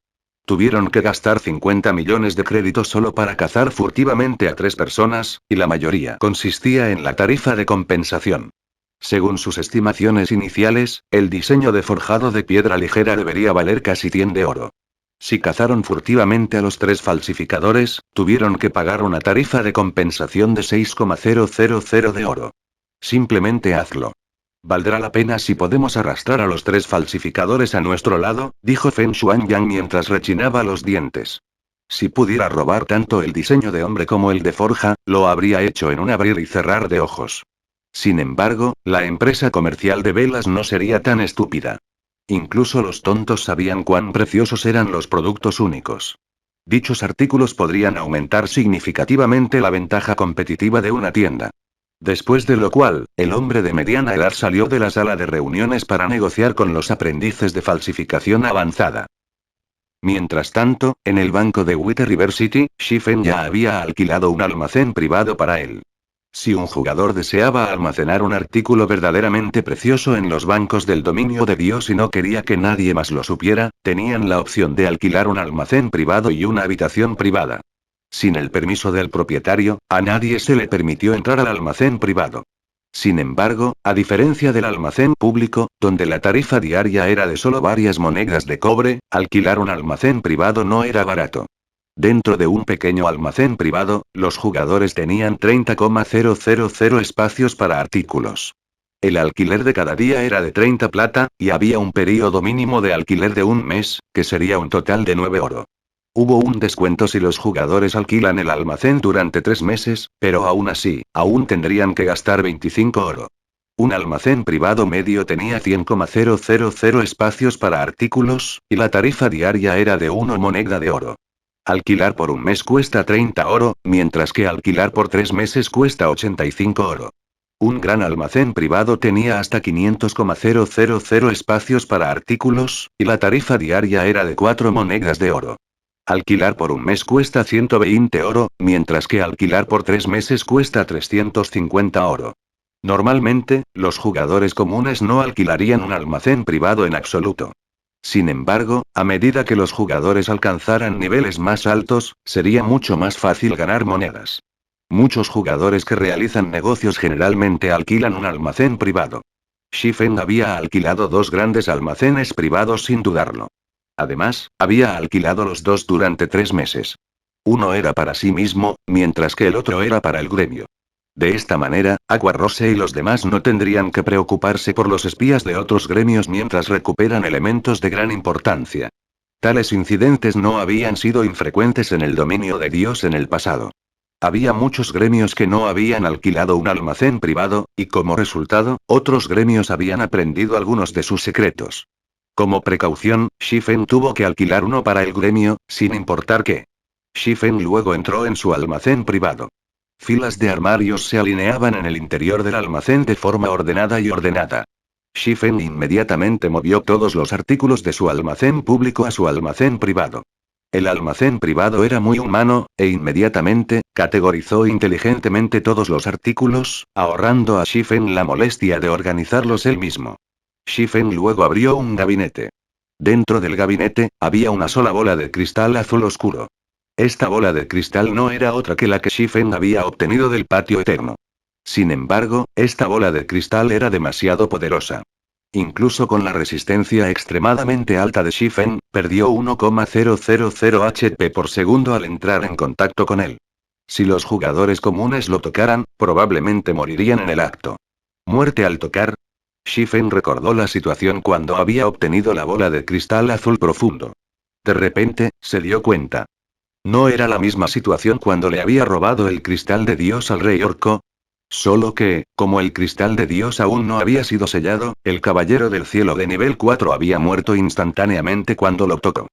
Tuvieron que gastar 50 millones de créditos solo para cazar furtivamente a 3 personas, y la mayoría consistía en la tarifa de compensación. Según sus estimaciones iniciales, el diseño de forjado de piedra ligera debería valer casi 100 de oro. Si cazaron furtivamente a los 3 falsificadores, tuvieron que pagar una tarifa de compensación de 6,000 de oro. Simplemente hazlo. Valdrá la pena si podemos arrastrar a los 3 falsificadores a nuestro lado, dijo Feng Shuangyan mientras rechinaba los dientes. Si pudiera robar tanto el diseño de hombre como el de forja, lo habría hecho en un abrir y cerrar de ojos. Sin embargo, la empresa comercial de velas no sería tan estúpida. Incluso los tontos sabían cuán preciosos eran los productos únicos. Dichos artículos podrían aumentar significativamente la ventaja competitiva de una tienda. Después de lo cual, el hombre de mediana edad salió de la sala de reuniones para negociar con los aprendices de falsificación avanzada. Mientras tanto, en el banco de Wheat River City, Shifen ya había alquilado un almacén privado para él. Si un jugador deseaba almacenar un artículo verdaderamente precioso en los bancos del dominio de Dios y no quería que nadie más lo supiera, tenían la opción de alquilar un almacén privado y una habitación privada. Sin el permiso del propietario, a nadie se le permitió entrar al almacén privado. Sin embargo, a diferencia del almacén público, donde la tarifa diaria era de solo varias monedas de cobre, alquilar un almacén privado no era barato. Dentro de un pequeño almacén privado, los jugadores tenían 30,000 espacios para artículos. El alquiler de cada día era de 30 plata, y había un período mínimo de alquiler de un mes, que sería un total de 9 oro. Hubo un descuento si los jugadores alquilan el almacén durante 3 meses, pero aún así, aún tendrían que gastar 25 oro. Un almacén privado medio tenía 100,000 espacios para artículos, y la tarifa diaria era de 1 moneda de oro. Alquilar por un mes cuesta 30 oro, mientras que alquilar por 3 meses cuesta 85 oro. Un gran almacén privado tenía hasta 500,000 espacios para artículos, y la tarifa diaria era de 4 monedas de oro. Alquilar por un mes cuesta 120 oro, mientras que alquilar por 3 meses cuesta 350 oro. Normalmente, los jugadores comunes no alquilarían un almacén privado en absoluto. Sin embargo, a medida que los jugadores alcanzaran niveles más altos, sería mucho más fácil ganar monedas. Muchos jugadores que realizan negocios generalmente alquilan un almacén privado. Shifen había alquilado 2 grandes almacenes privados sin dudarlo. Además, había alquilado los 2 durante 3 meses. Uno era para sí mismo, mientras que el otro era para el gremio. De esta manera, Aqua Rose y los demás no tendrían que preocuparse por los espías de otros gremios mientras recuperan elementos de gran importancia. Tales incidentes no habían sido infrecuentes en el dominio de Dios en el pasado. Había muchos gremios que no habían alquilado un almacén privado, y como resultado, otros gremios habían aprendido algunos de sus secretos. Como precaución, Shifen tuvo que alquilar uno para el gremio, sin importar qué. Shifen luego entró en su almacén privado. Filas de armarios se alineaban en el interior del almacén de forma ordenada y ordenada. Shifen inmediatamente movió todos los artículos de su almacén público a su almacén privado. El almacén privado era muy humano, e inmediatamente, categorizó inteligentemente todos los artículos, ahorrando a Shifen la molestia de organizarlos él mismo. Shifen luego abrió un gabinete. Dentro del gabinete, había una sola bola de cristal azul oscuro. Esta bola de cristal no era otra que la que Shifen había obtenido del patio eterno. Sin embargo, esta bola de cristal era demasiado poderosa. Incluso con la resistencia extremadamente alta de Shifen, perdió 1,000 HP por segundo al entrar en contacto con él. Si los jugadores comunes lo tocaran, probablemente morirían en el acto. ¿Muerte al tocar? Shifen recordó la situación cuando había obtenido la bola de cristal azul profundo. De repente, se dio cuenta. No era la misma situación cuando le había robado el cristal de Dios al rey Orco. Solo que, como el cristal de Dios aún no había sido sellado, el caballero del cielo de nivel 4 había muerto instantáneamente cuando lo tocó.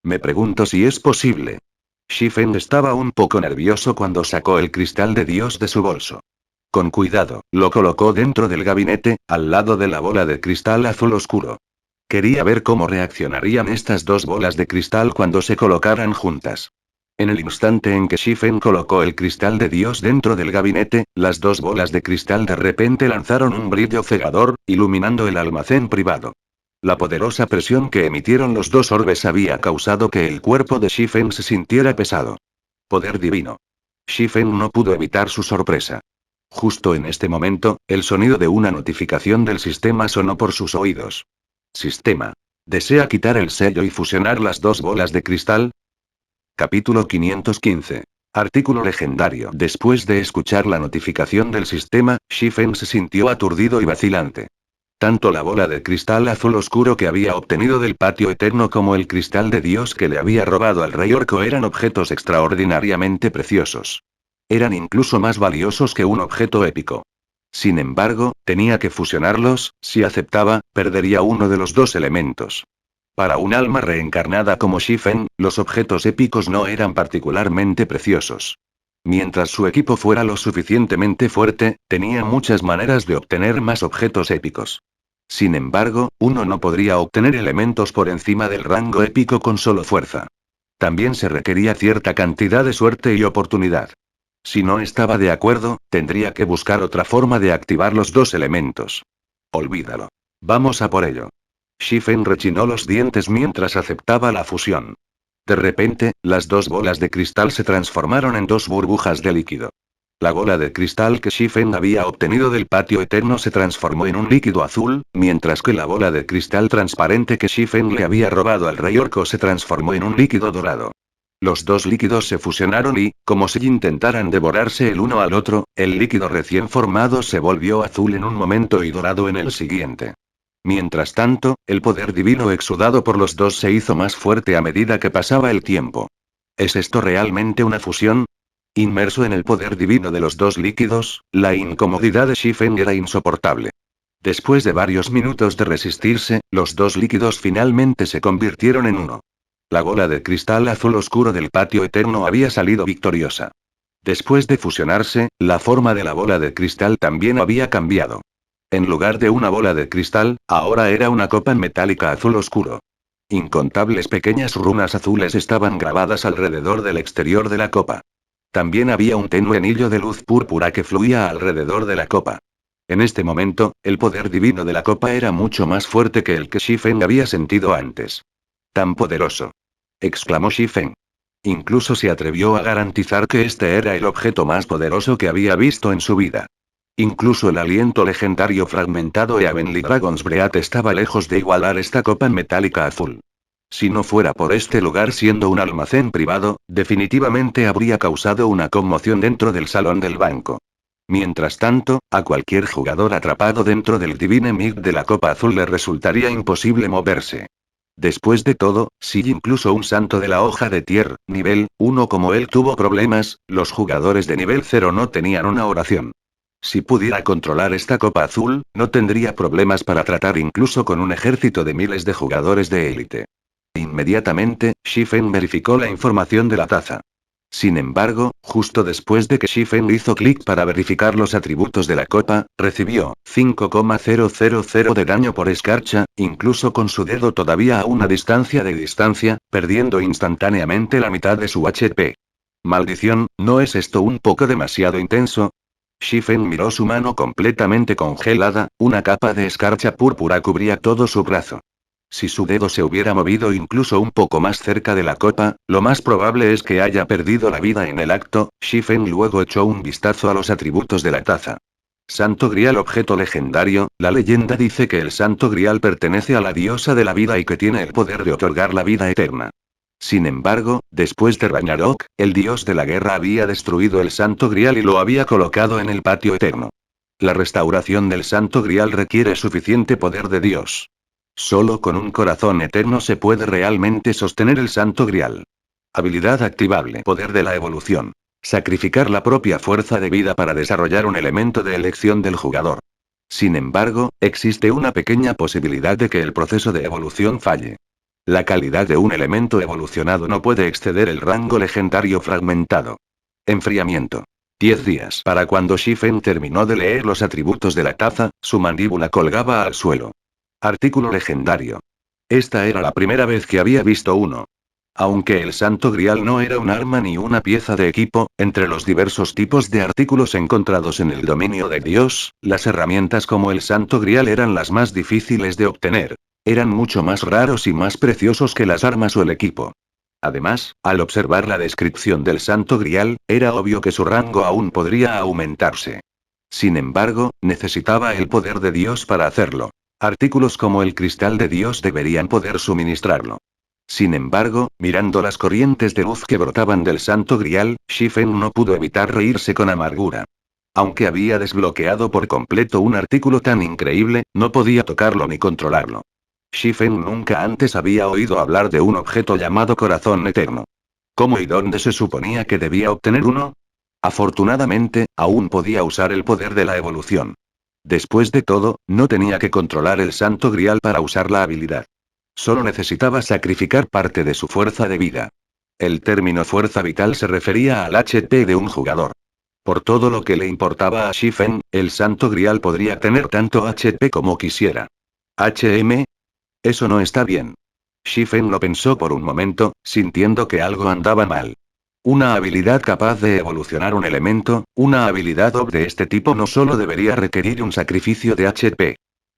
Me pregunto si es posible. Shifen estaba un poco nervioso cuando sacó el cristal de Dios de su bolso. Con cuidado, lo colocó dentro del gabinete, al lado de la bola de cristal azul oscuro. Quería ver cómo reaccionarían estas dos bolas de cristal cuando se colocaran juntas. En el instante en que Shifen colocó el cristal de Dios dentro del gabinete, las dos bolas de cristal de repente lanzaron un brillo cegador, iluminando el almacén privado. La poderosa presión que emitieron los dos orbes había causado que el cuerpo de Shifen se sintiera pesado. Poder divino. Shifen no pudo evitar su sorpresa. Justo en este momento, el sonido de una notificación del sistema sonó por sus oídos. Sistema. ¿Desea quitar el sello y fusionar las dos bolas de cristal? Capítulo 515. Artículo legendario. Después de escuchar la notificación del sistema, Shifen se sintió aturdido y vacilante. Tanto la bola de cristal azul oscuro que había obtenido del patio eterno como el cristal de Dios que le había robado al rey Orco eran objetos extraordinariamente preciosos. Eran incluso más valiosos que un objeto épico. Sin embargo, tenía que fusionarlos, si aceptaba, perdería uno de los dos elementos. Para un alma reencarnada como Shifen, los objetos épicos no eran particularmente preciosos. Mientras su equipo fuera lo suficientemente fuerte, tenía muchas maneras de obtener más objetos épicos. Sin embargo, uno no podría obtener elementos por encima del rango épico con solo fuerza. También se requería cierta cantidad de suerte y oportunidad. Si no estaba de acuerdo, tendría que buscar otra forma de activar los dos elementos. Olvídalo. Vamos a por ello. Shifen rechinó los dientes mientras aceptaba la fusión. De repente, las dos bolas de cristal se transformaron en dos burbujas de líquido. La bola de cristal que Shifen había obtenido del patio eterno se transformó en un líquido azul, mientras que la bola de cristal transparente que Shifen le había robado al rey Orco se transformó en un líquido dorado. Los dos líquidos se fusionaron y, como si intentaran devorarse el uno al otro, el líquido recién formado se volvió azul en un momento y dorado en el siguiente. Mientras tanto, el poder divino exudado por los dos se hizo más fuerte a medida que pasaba el tiempo. ¿Es esto realmente una fusión? Inmerso en el poder divino de los dos líquidos, la incomodidad de Shifen era insoportable. Después de varios minutos de resistirse, los dos líquidos finalmente se convirtieron en uno. La bola de cristal azul oscuro del patio eterno había salido victoriosa. Después de fusionarse, la forma de la bola de cristal también había cambiado. En lugar de una bola de cristal, ahora era una copa metálica azul oscuro. Incontables pequeñas runas azules estaban grabadas alrededor del exterior de la copa. También había un tenue anillo de luz púrpura que fluía alrededor de la copa. En este momento, el poder divino de la copa era mucho más fuerte que el que Shifen había sentido antes. ¡Tan poderoso!, exclamó Shifen. Incluso se atrevió a garantizar que este era el objeto más poderoso que había visto en su vida. Incluso el aliento legendario fragmentado Heavenly Dragon's Breath estaba lejos de igualar esta copa metálica azul. Si no fuera por este lugar siendo un almacén privado, definitivamente habría causado una conmoción dentro del salón del banco. Mientras tanto, a cualquier jugador atrapado dentro del Divine Mig de la copa azul le resultaría imposible moverse. Después de todo, si incluso un santo de la hoja de Tier, nivel 1 como él tuvo problemas, los jugadores de nivel 0 no tenían una oración. Si pudiera controlar esta copa azul, no tendría problemas para tratar incluso con un ejército de miles de jugadores de élite. Inmediatamente, Shifen verificó la información de la taza. Sin embargo, justo después de que Shifen hizo clic para verificar los atributos de la copa, recibió 5,000 de daño por escarcha, incluso con su dedo todavía a una distancia de distancia, perdiendo instantáneamente la mitad de su HP. Maldición, ¿no es esto un poco demasiado intenso? Shifen miró su mano completamente congelada, una capa de escarcha púrpura cubría todo su brazo. Si su dedo se hubiera movido incluso un poco más cerca de la copa, lo más probable es que haya perdido la vida en el acto. Shifen luego echó un vistazo a los atributos de la taza. Santo Grial objeto legendario, la leyenda dice que el Santo Grial pertenece a la diosa de la vida y que tiene el poder de otorgar la vida eterna. Sin embargo, después de Ragnarok, el dios de la guerra había destruido el Santo Grial y lo había colocado en el patio eterno. La restauración del Santo Grial requiere suficiente poder de Dios. Solo con un corazón eterno se puede realmente sostener el Santo Grial. Habilidad activable. Poder de la evolución. Sacrificar la propia fuerza de vida para desarrollar un elemento de elección del jugador. Sin embargo, existe una pequeña posibilidad de que el proceso de evolución falle. La calidad de un elemento evolucionado no puede exceder el rango legendario fragmentado. Enfriamiento. 10 días. Para cuando Shifen terminó de leer los atributos de la taza, su mandíbula colgaba al suelo. Artículo legendario. Esta era la primera vez que había visto uno. Aunque el Santo Grial no era un arma ni una pieza de equipo, entre los diversos tipos de artículos encontrados en el dominio de Dios, las herramientas como el Santo Grial eran las más difíciles de obtener. Eran mucho más raros y más preciosos que las armas o el equipo. Además, al observar la descripción del Santo Grial, era obvio que su rango aún podría aumentarse. Sin embargo, necesitaba el poder de Dios para hacerlo. Artículos como el Cristal de Dios deberían poder suministrarlo. Sin embargo, mirando las corrientes de luz que brotaban del Santo Grial, Shifen no pudo evitar reírse con amargura. Aunque había desbloqueado por completo un artículo tan increíble, no podía tocarlo ni controlarlo. Shifen nunca antes había oído hablar de un objeto llamado Corazón Eterno. ¿Cómo y dónde se suponía que debía obtener uno? Afortunadamente, aún podía usar el poder de la evolución. Después de todo, no tenía que controlar el Santo Grial para usar la habilidad. Solo necesitaba sacrificar parte de su fuerza de vida. El término fuerza vital se refería al HP de un jugador. Por todo lo que le importaba a Shifen, el Santo Grial podría tener tanto HP como quisiera. ¿HM? Eso no está bien. Shifen lo pensó por un momento, sintiendo que algo andaba mal. Una habilidad capaz de evolucionar un elemento, una habilidad OP de este tipo no solo debería requerir un sacrificio de HP.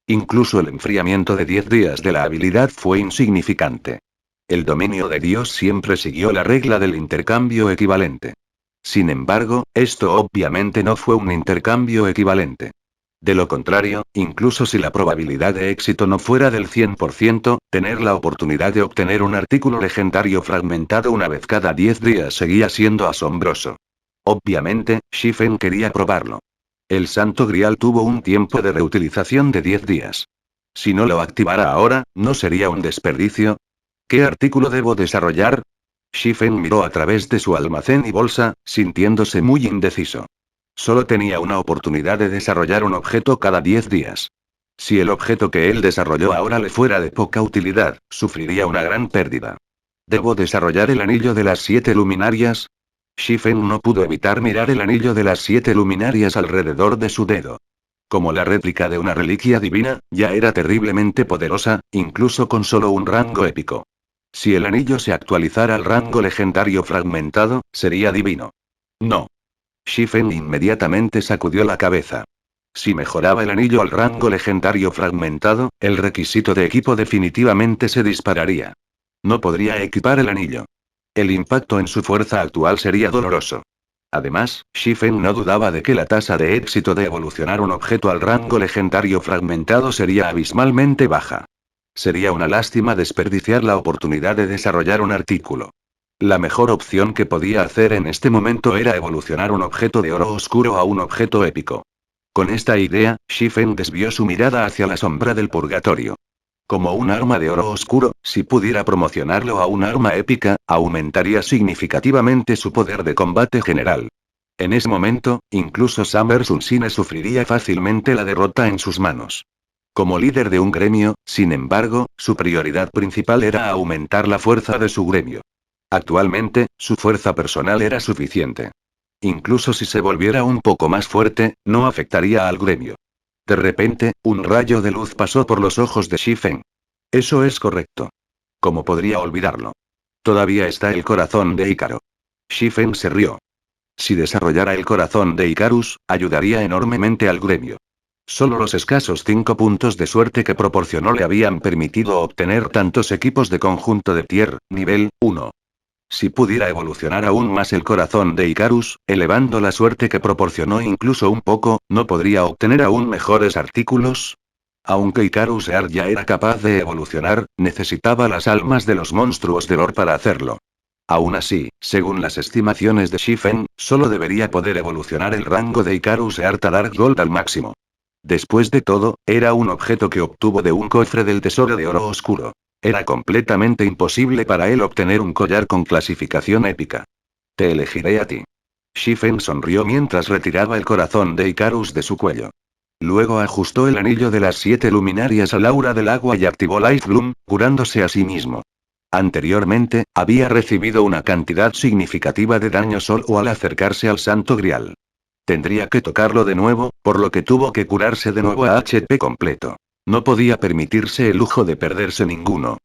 Incluso el enfriamiento de 10 días de la habilidad fue insignificante. El dominio de Dios siempre siguió la regla del intercambio equivalente. Sin embargo, esto obviamente no fue un intercambio equivalente. De lo contrario, incluso si la probabilidad de éxito no fuera del 100%, tener la oportunidad de obtener un artículo legendario fragmentado una vez cada 10 días seguía siendo asombroso. Obviamente, Shifen quería probarlo. El Santo Grial tuvo un tiempo de reutilización de 10 días. Si no lo activara ahora, ¿no sería un desperdicio? ¿Qué artículo debo desarrollar? Shifen miró a través de su almacén y bolsa, sintiéndose muy indeciso. Solo tenía una oportunidad de desarrollar un objeto cada 10 días. Si el objeto que él desarrolló ahora le fuera de poca utilidad, sufriría una gran pérdida. ¿Debo desarrollar el anillo de las 7 luminarias? Shifen no pudo evitar mirar el anillo de las 7 luminarias alrededor de su dedo. Como la réplica de una reliquia divina, ya era terriblemente poderosa, incluso con solo un rango épico. Si el anillo se actualizara al rango legendario fragmentado, sería divino. No. Shifen inmediatamente sacudió la cabeza. Si mejoraba el anillo al rango legendario fragmentado, el requisito de equipo definitivamente se dispararía. No podría equipar el anillo. El impacto en su fuerza actual sería doloroso. Además, Shifen no dudaba de que la tasa de éxito de evolucionar un objeto al rango legendario fragmentado sería abismalmente baja. Sería una lástima desperdiciar la oportunidad de desarrollar un artículo. La mejor opción que podía hacer en este momento era evolucionar un objeto de oro oscuro a un objeto épico. Con esta idea, Shifen desvió su mirada hacia la sombra del purgatorio. Como un arma de oro oscuro, si pudiera promocionarlo a un arma épica, aumentaría significativamente su poder de combate general. En ese momento, incluso Summer Sunsine sufriría fácilmente la derrota en sus manos. Como líder de un gremio, sin embargo, su prioridad principal era aumentar la fuerza de su gremio. Actualmente, su fuerza personal era suficiente. Incluso si se volviera un poco más fuerte, no afectaría al gremio. De repente, un rayo de luz pasó por los ojos de Shifen. Eso es correcto. ¿Cómo podría olvidarlo? Todavía está el corazón de Ícaro. Shifen se rió. Si desarrollara el corazón de Icarus, ayudaría enormemente al gremio. Solo los escasos 5 puntos de suerte que proporcionó le habían permitido obtener tantos equipos de conjunto de tier, nivel 1. Si pudiera evolucionar aún más el corazón de Icarus, elevando la suerte que proporcionó incluso un poco, ¿no podría obtener aún mejores artículos? Aunque Icarus Ear ya era capaz de evolucionar, necesitaba las almas de los monstruos de lore para hacerlo. Aún así, según las estimaciones de Shifen, solo debería poder evolucionar el rango de Icarus Ear Dark Gold al máximo. Después de todo, era un objeto que obtuvo de un cofre del tesoro de oro oscuro. Era completamente imposible para él obtener un collar con clasificación épica. Te elegiré a ti. Shifen sonrió mientras retiraba el corazón de Icarus de su cuello. Luego ajustó el anillo de las 7 luminarias al aura del agua y activó Light Bloom, curándose a sí mismo. Anteriormente, había recibido una cantidad significativa de daño solo al acercarse al Santo Grial. Tendría que tocarlo de nuevo, por lo que tuvo que curarse de nuevo a HP completo. No podía permitirse el lujo de perderse ninguno.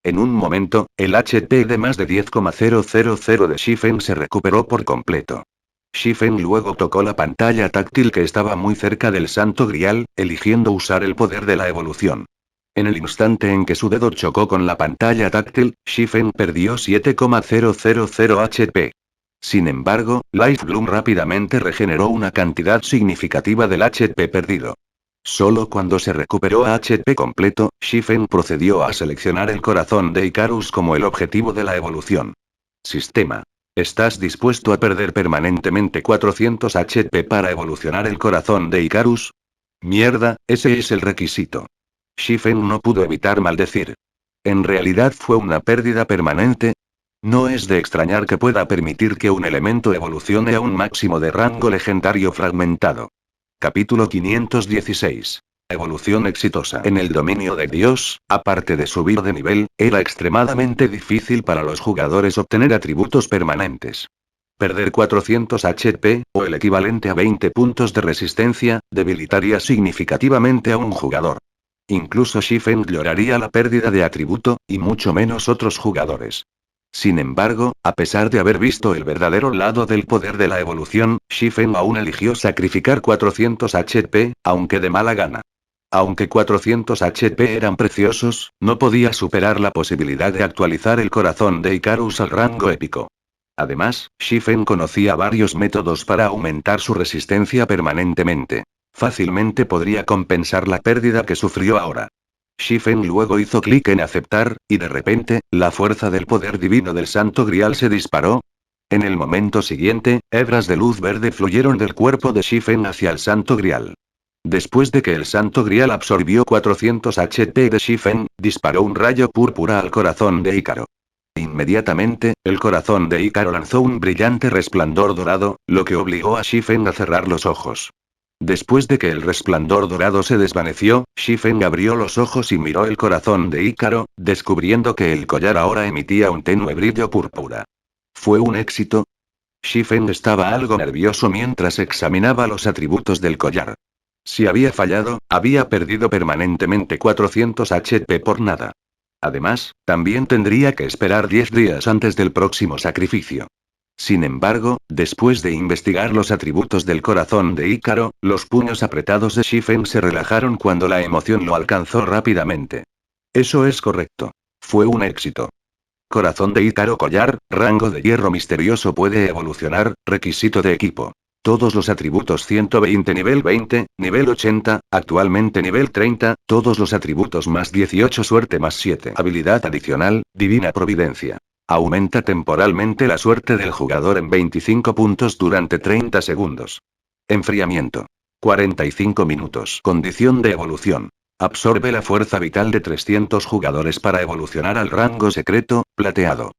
En un momento, el HP de más de 10,000 de Shifen se recuperó por completo. Shifen luego tocó la pantalla táctil que estaba muy cerca del Santo Grial, eligiendo usar el poder de la evolución. En el instante en que su dedo chocó con la pantalla táctil, Shifen perdió 7,000 HP. Sin embargo, Light Bloom rápidamente regeneró una cantidad significativa del HP perdido. Solo cuando se recuperó a HP completo, Shifen procedió a seleccionar el corazón de Icarus como el objetivo de la evolución. Sistema. ¿Estás dispuesto a perder permanentemente 400 HP para evolucionar el corazón de Icarus? Mierda, ese es el requisito. Shifen no pudo evitar maldecir. ¿En realidad fue una pérdida permanente? No es de extrañar que pueda permitir que un elemento evolucione a un máximo de rango legendario fragmentado. Capítulo 516. Evolución exitosa. En el dominio de Dios, aparte de subir de nivel, era extremadamente difícil para los jugadores obtener atributos permanentes. Perder 400 HP, o el equivalente a 20 puntos de resistencia, debilitaría significativamente a un jugador. Incluso Shifen lloraría la pérdida de atributo, y mucho menos otros jugadores. Sin embargo, a pesar de haber visto el verdadero lado del poder de la evolución, Shifen aún eligió sacrificar 400 HP, aunque de mala gana. Aunque 400 HP eran preciosos, no podía superar la posibilidad de actualizar el corazón de Icarus al rango épico. Además, Shifen conocía varios métodos para aumentar su resistencia permanentemente. Fácilmente podría compensar la pérdida que sufrió ahora. Shifen luego hizo clic en aceptar, y de repente, la fuerza del poder divino del Santo Grial se disparó. En el momento siguiente, hebras de luz verde fluyeron del cuerpo de Shifen hacia el Santo Grial. Después de que el Santo Grial absorbió 400 HP de Shifen, disparó un rayo púrpura al corazón de Ícaro. Inmediatamente, el corazón de Ícaro lanzó un brillante resplandor dorado, lo que obligó a Shifen a cerrar los ojos. Después de que el resplandor dorado se desvaneció, Shifen abrió los ojos y miró el corazón de Ícaro, descubriendo que el collar ahora emitía un tenue brillo púrpura. ¿Fue un éxito? Shifen estaba algo nervioso mientras examinaba los atributos del collar. Si había fallado, había perdido permanentemente 400 HP por nada. Además, también tendría que esperar 10 días antes del próximo sacrificio. Sin embargo, después de investigar los atributos del corazón de Ícaro, los puños apretados de Shifen se relajaron cuando la emoción lo alcanzó rápidamente. Eso es correcto. Fue un éxito. Corazón de Ícaro collar, rango de hierro misterioso puede evolucionar, requisito de equipo. Todos los atributos 120 nivel 20, nivel 80, actualmente nivel 30, todos los atributos más 18 suerte más 7. Habilidad adicional, divina providencia. Aumenta temporalmente la suerte del jugador en 25 puntos durante 30 segundos. Enfriamiento. 45 minutos. Condición de evolución. Absorbe la fuerza vital de 300 jugadores para evolucionar al rango secreto, plateado.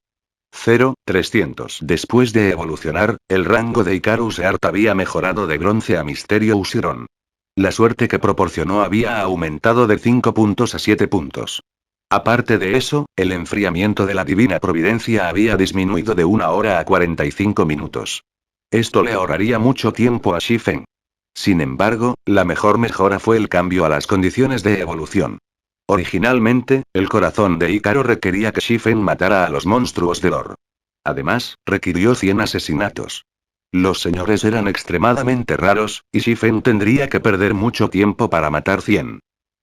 300. Después de evolucionar, el rango de Icarus Earth había mejorado de bronce a misterio Usiron. La suerte que proporcionó había aumentado de 5 puntos a 7 puntos. Aparte de eso, el enfriamiento de la divina providencia había disminuido de 1 hora a 45 minutos. Esto le ahorraría mucho tiempo a Shifen. Sin embargo, la mejor mejora fue el cambio a las condiciones de evolución. Originalmente, el corazón de Ícaro requería que Shifen matara a los monstruos de Lore. Además, requirió 100 asesinatos. Los señores eran extremadamente raros, y Shifen tendría que perder mucho tiempo para matar 100.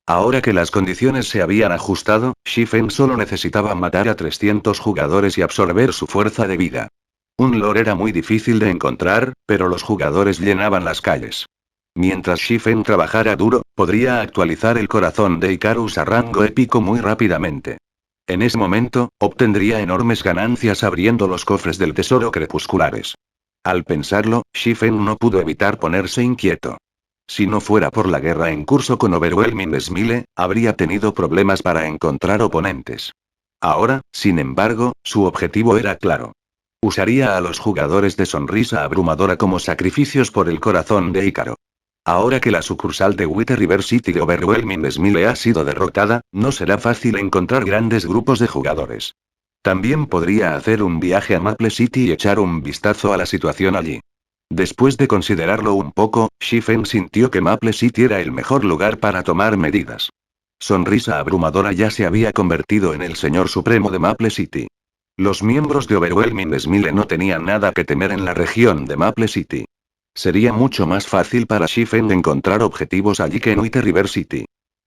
Ahora que las condiciones se habían ajustado, Shifen solo necesitaba matar a 300 jugadores y absorber su fuerza de vida. Un Lore era muy difícil de encontrar, pero los jugadores llenaban las calles. Mientras Shifen trabajara duro, podría actualizar el corazón de Icarus a rango épico muy rápidamente. En ese momento, obtendría enormes ganancias abriendo los cofres del tesoro crepusculares. Al pensarlo, Shifen no pudo evitar ponerse inquieto. Si no fuera por la guerra en curso con Overwhelming Smile, habría tenido problemas para encontrar oponentes. Ahora, sin embargo, su objetivo era claro. Usaría a los jugadores de Sonrisa Abrumadora como sacrificios por el corazón de Ícaro. Ahora que la sucursal de Wither River City de Overwhelming Smile ha sido derrotada, no será fácil encontrar grandes grupos de jugadores. También podría hacer un viaje a Maple City y echar un vistazo a la situación allí. Después de considerarlo un poco, Shifen sintió que Maple City era el mejor lugar para tomar medidas. Sonrisa Abrumadora ya se había convertido en el señor supremo de Maple City. Los miembros de Overwhelming Smile no tenían nada que temer en la región de Maple City. Sería mucho más fácil para Shifen encontrar objetivos allí que en Wither River City.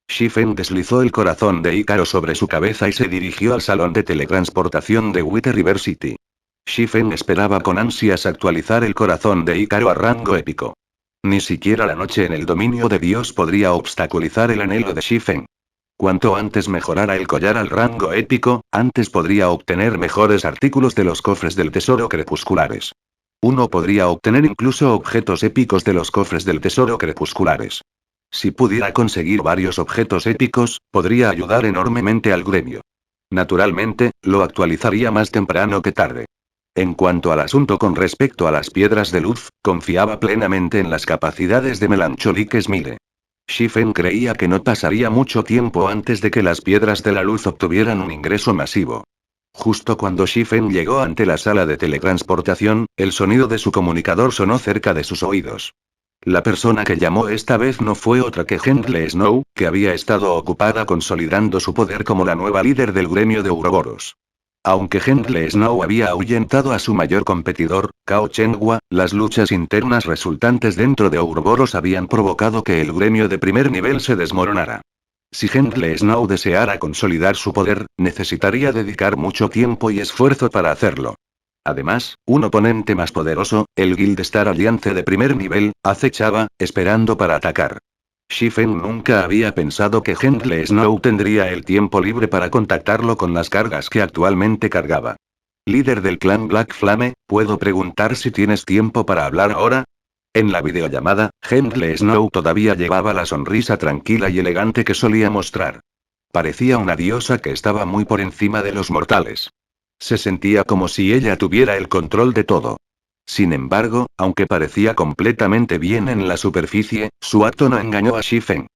Shifen deslizó el corazón de Ícaro sobre su cabeza y se dirigió al salón de teletransportación de Wither River City. Shifen esperaba con ansias actualizar el corazón de Ícaro a rango épico. Ni siquiera la noche en el dominio de Dios podría obstaculizar el anhelo de Shifen. Cuanto antes mejorara el collar al rango épico, antes podría obtener mejores artículos de los cofres del tesoro crepusculares. Uno podría obtener incluso objetos épicos de los cofres del tesoro crepusculares. Si pudiera conseguir varios objetos épicos, podría ayudar enormemente al gremio. Naturalmente, lo actualizaría más temprano que tarde. En cuanto al asunto con respecto a las piedras de luz, confiaba plenamente en las capacidades de Melancholic Smile. Shifen creía que no pasaría mucho tiempo antes de que las piedras de la luz obtuvieran un ingreso masivo. Justo cuando Shifen llegó ante la sala de teletransportación, el sonido de su comunicador sonó cerca de sus oídos. La persona que llamó esta vez no fue otra que Hendle Snow, que había estado ocupada consolidando su poder como la nueva líder del gremio de Ouroboros. Aunque Hendle Snow había ahuyentado a su mayor competidor, Cao Chenghua, las luchas internas resultantes dentro de Ouroboros habían provocado que el gremio de primer nivel se desmoronara. Si Hendle Snow deseara consolidar su poder, necesitaría dedicar mucho tiempo y esfuerzo para hacerlo. Además, un oponente más poderoso, el Guild Star Alliance de primer nivel, acechaba, esperando para atacar. Shifen nunca había pensado que Hendle Snow tendría el tiempo libre para contactarlo con las cargas que actualmente cargaba. Líder del clan Black Flame, ¿puedo preguntar si tienes tiempo para hablar ahora? En la videollamada, Hendle Snow todavía llevaba la sonrisa tranquila y elegante que solía mostrar. Parecía una diosa que estaba muy por encima de los mortales. Se sentía como si ella tuviera el control de todo. Sin embargo, aunque parecía completamente bien en la superficie, su acto no engañó a Shifen.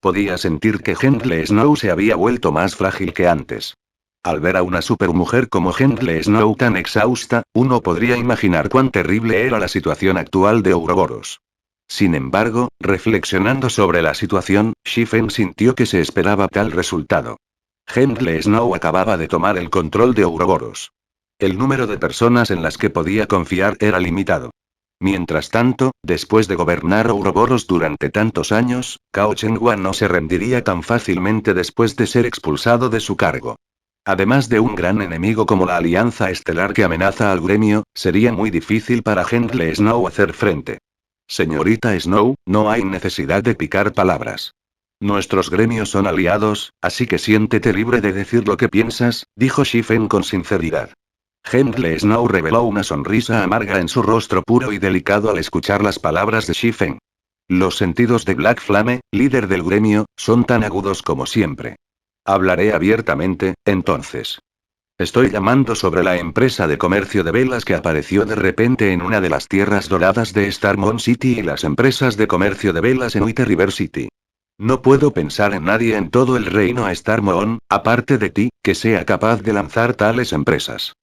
Podía sentir que Hendle Snow se había vuelto más frágil que antes. Al ver a una supermujer como Hendle Snow tan exhausta, uno podría imaginar cuán terrible era la situación actual de Ouroboros. Sin embargo, reflexionando sobre la situación, Shifen sintió que se esperaba tal resultado. Hendle Snow acababa de tomar el control de Ouroboros. El número de personas en las que podía confiar era limitado. Mientras tanto, después de gobernar Ouroboros durante tantos años, Cao Chenghua no se rendiría tan fácilmente después de ser expulsado de su cargo. Además de un gran enemigo como la Alianza Estelar que amenaza al gremio, sería muy difícil para Hendle Snow hacer frente. Señorita Snow, no hay necesidad de picar palabras. Nuestros gremios son aliados, así que siéntete libre de decir lo que piensas, dijo Shifen con sinceridad. Hendle Snow reveló una sonrisa amarga en su rostro puro y delicado al escuchar las palabras de Shifen. Los sentidos de Black Flame, líder del gremio, son tan agudos como siempre. Hablaré abiertamente, entonces. Estoy llamando sobre la empresa de comercio de velas que apareció de repente en una de las tierras doradas de Starmont City y las empresas de comercio de velas en Wither River City. No puedo pensar en nadie en todo el reino a Starmont, aparte de ti, que sea capaz de lanzar tales empresas.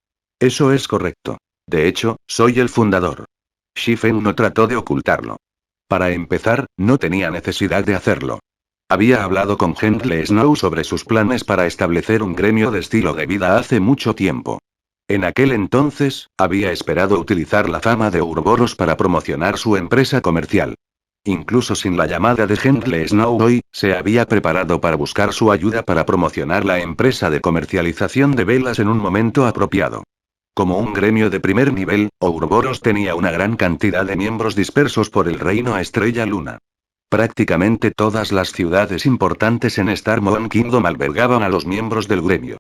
Eso es correcto. De hecho, soy el fundador. Shifen no trató de ocultarlo. Para empezar, no tenía necesidad de hacerlo. Había hablado con Hendle Snow sobre sus planes para establecer un gremio de estilo de vida hace mucho tiempo. En aquel entonces, había esperado utilizar la fama de Ouroboros para promocionar su empresa comercial. Incluso sin la llamada de Hendle Snow hoy, se había preparado para buscar su ayuda para promocionar la empresa de comercialización de velas en un momento apropiado. Como un gremio de primer nivel, Ouroboros tenía una gran cantidad de miembros dispersos por el reino a Estrella Luna. Prácticamente todas las ciudades importantes en Starmont Kingdom albergaban a los miembros del gremio.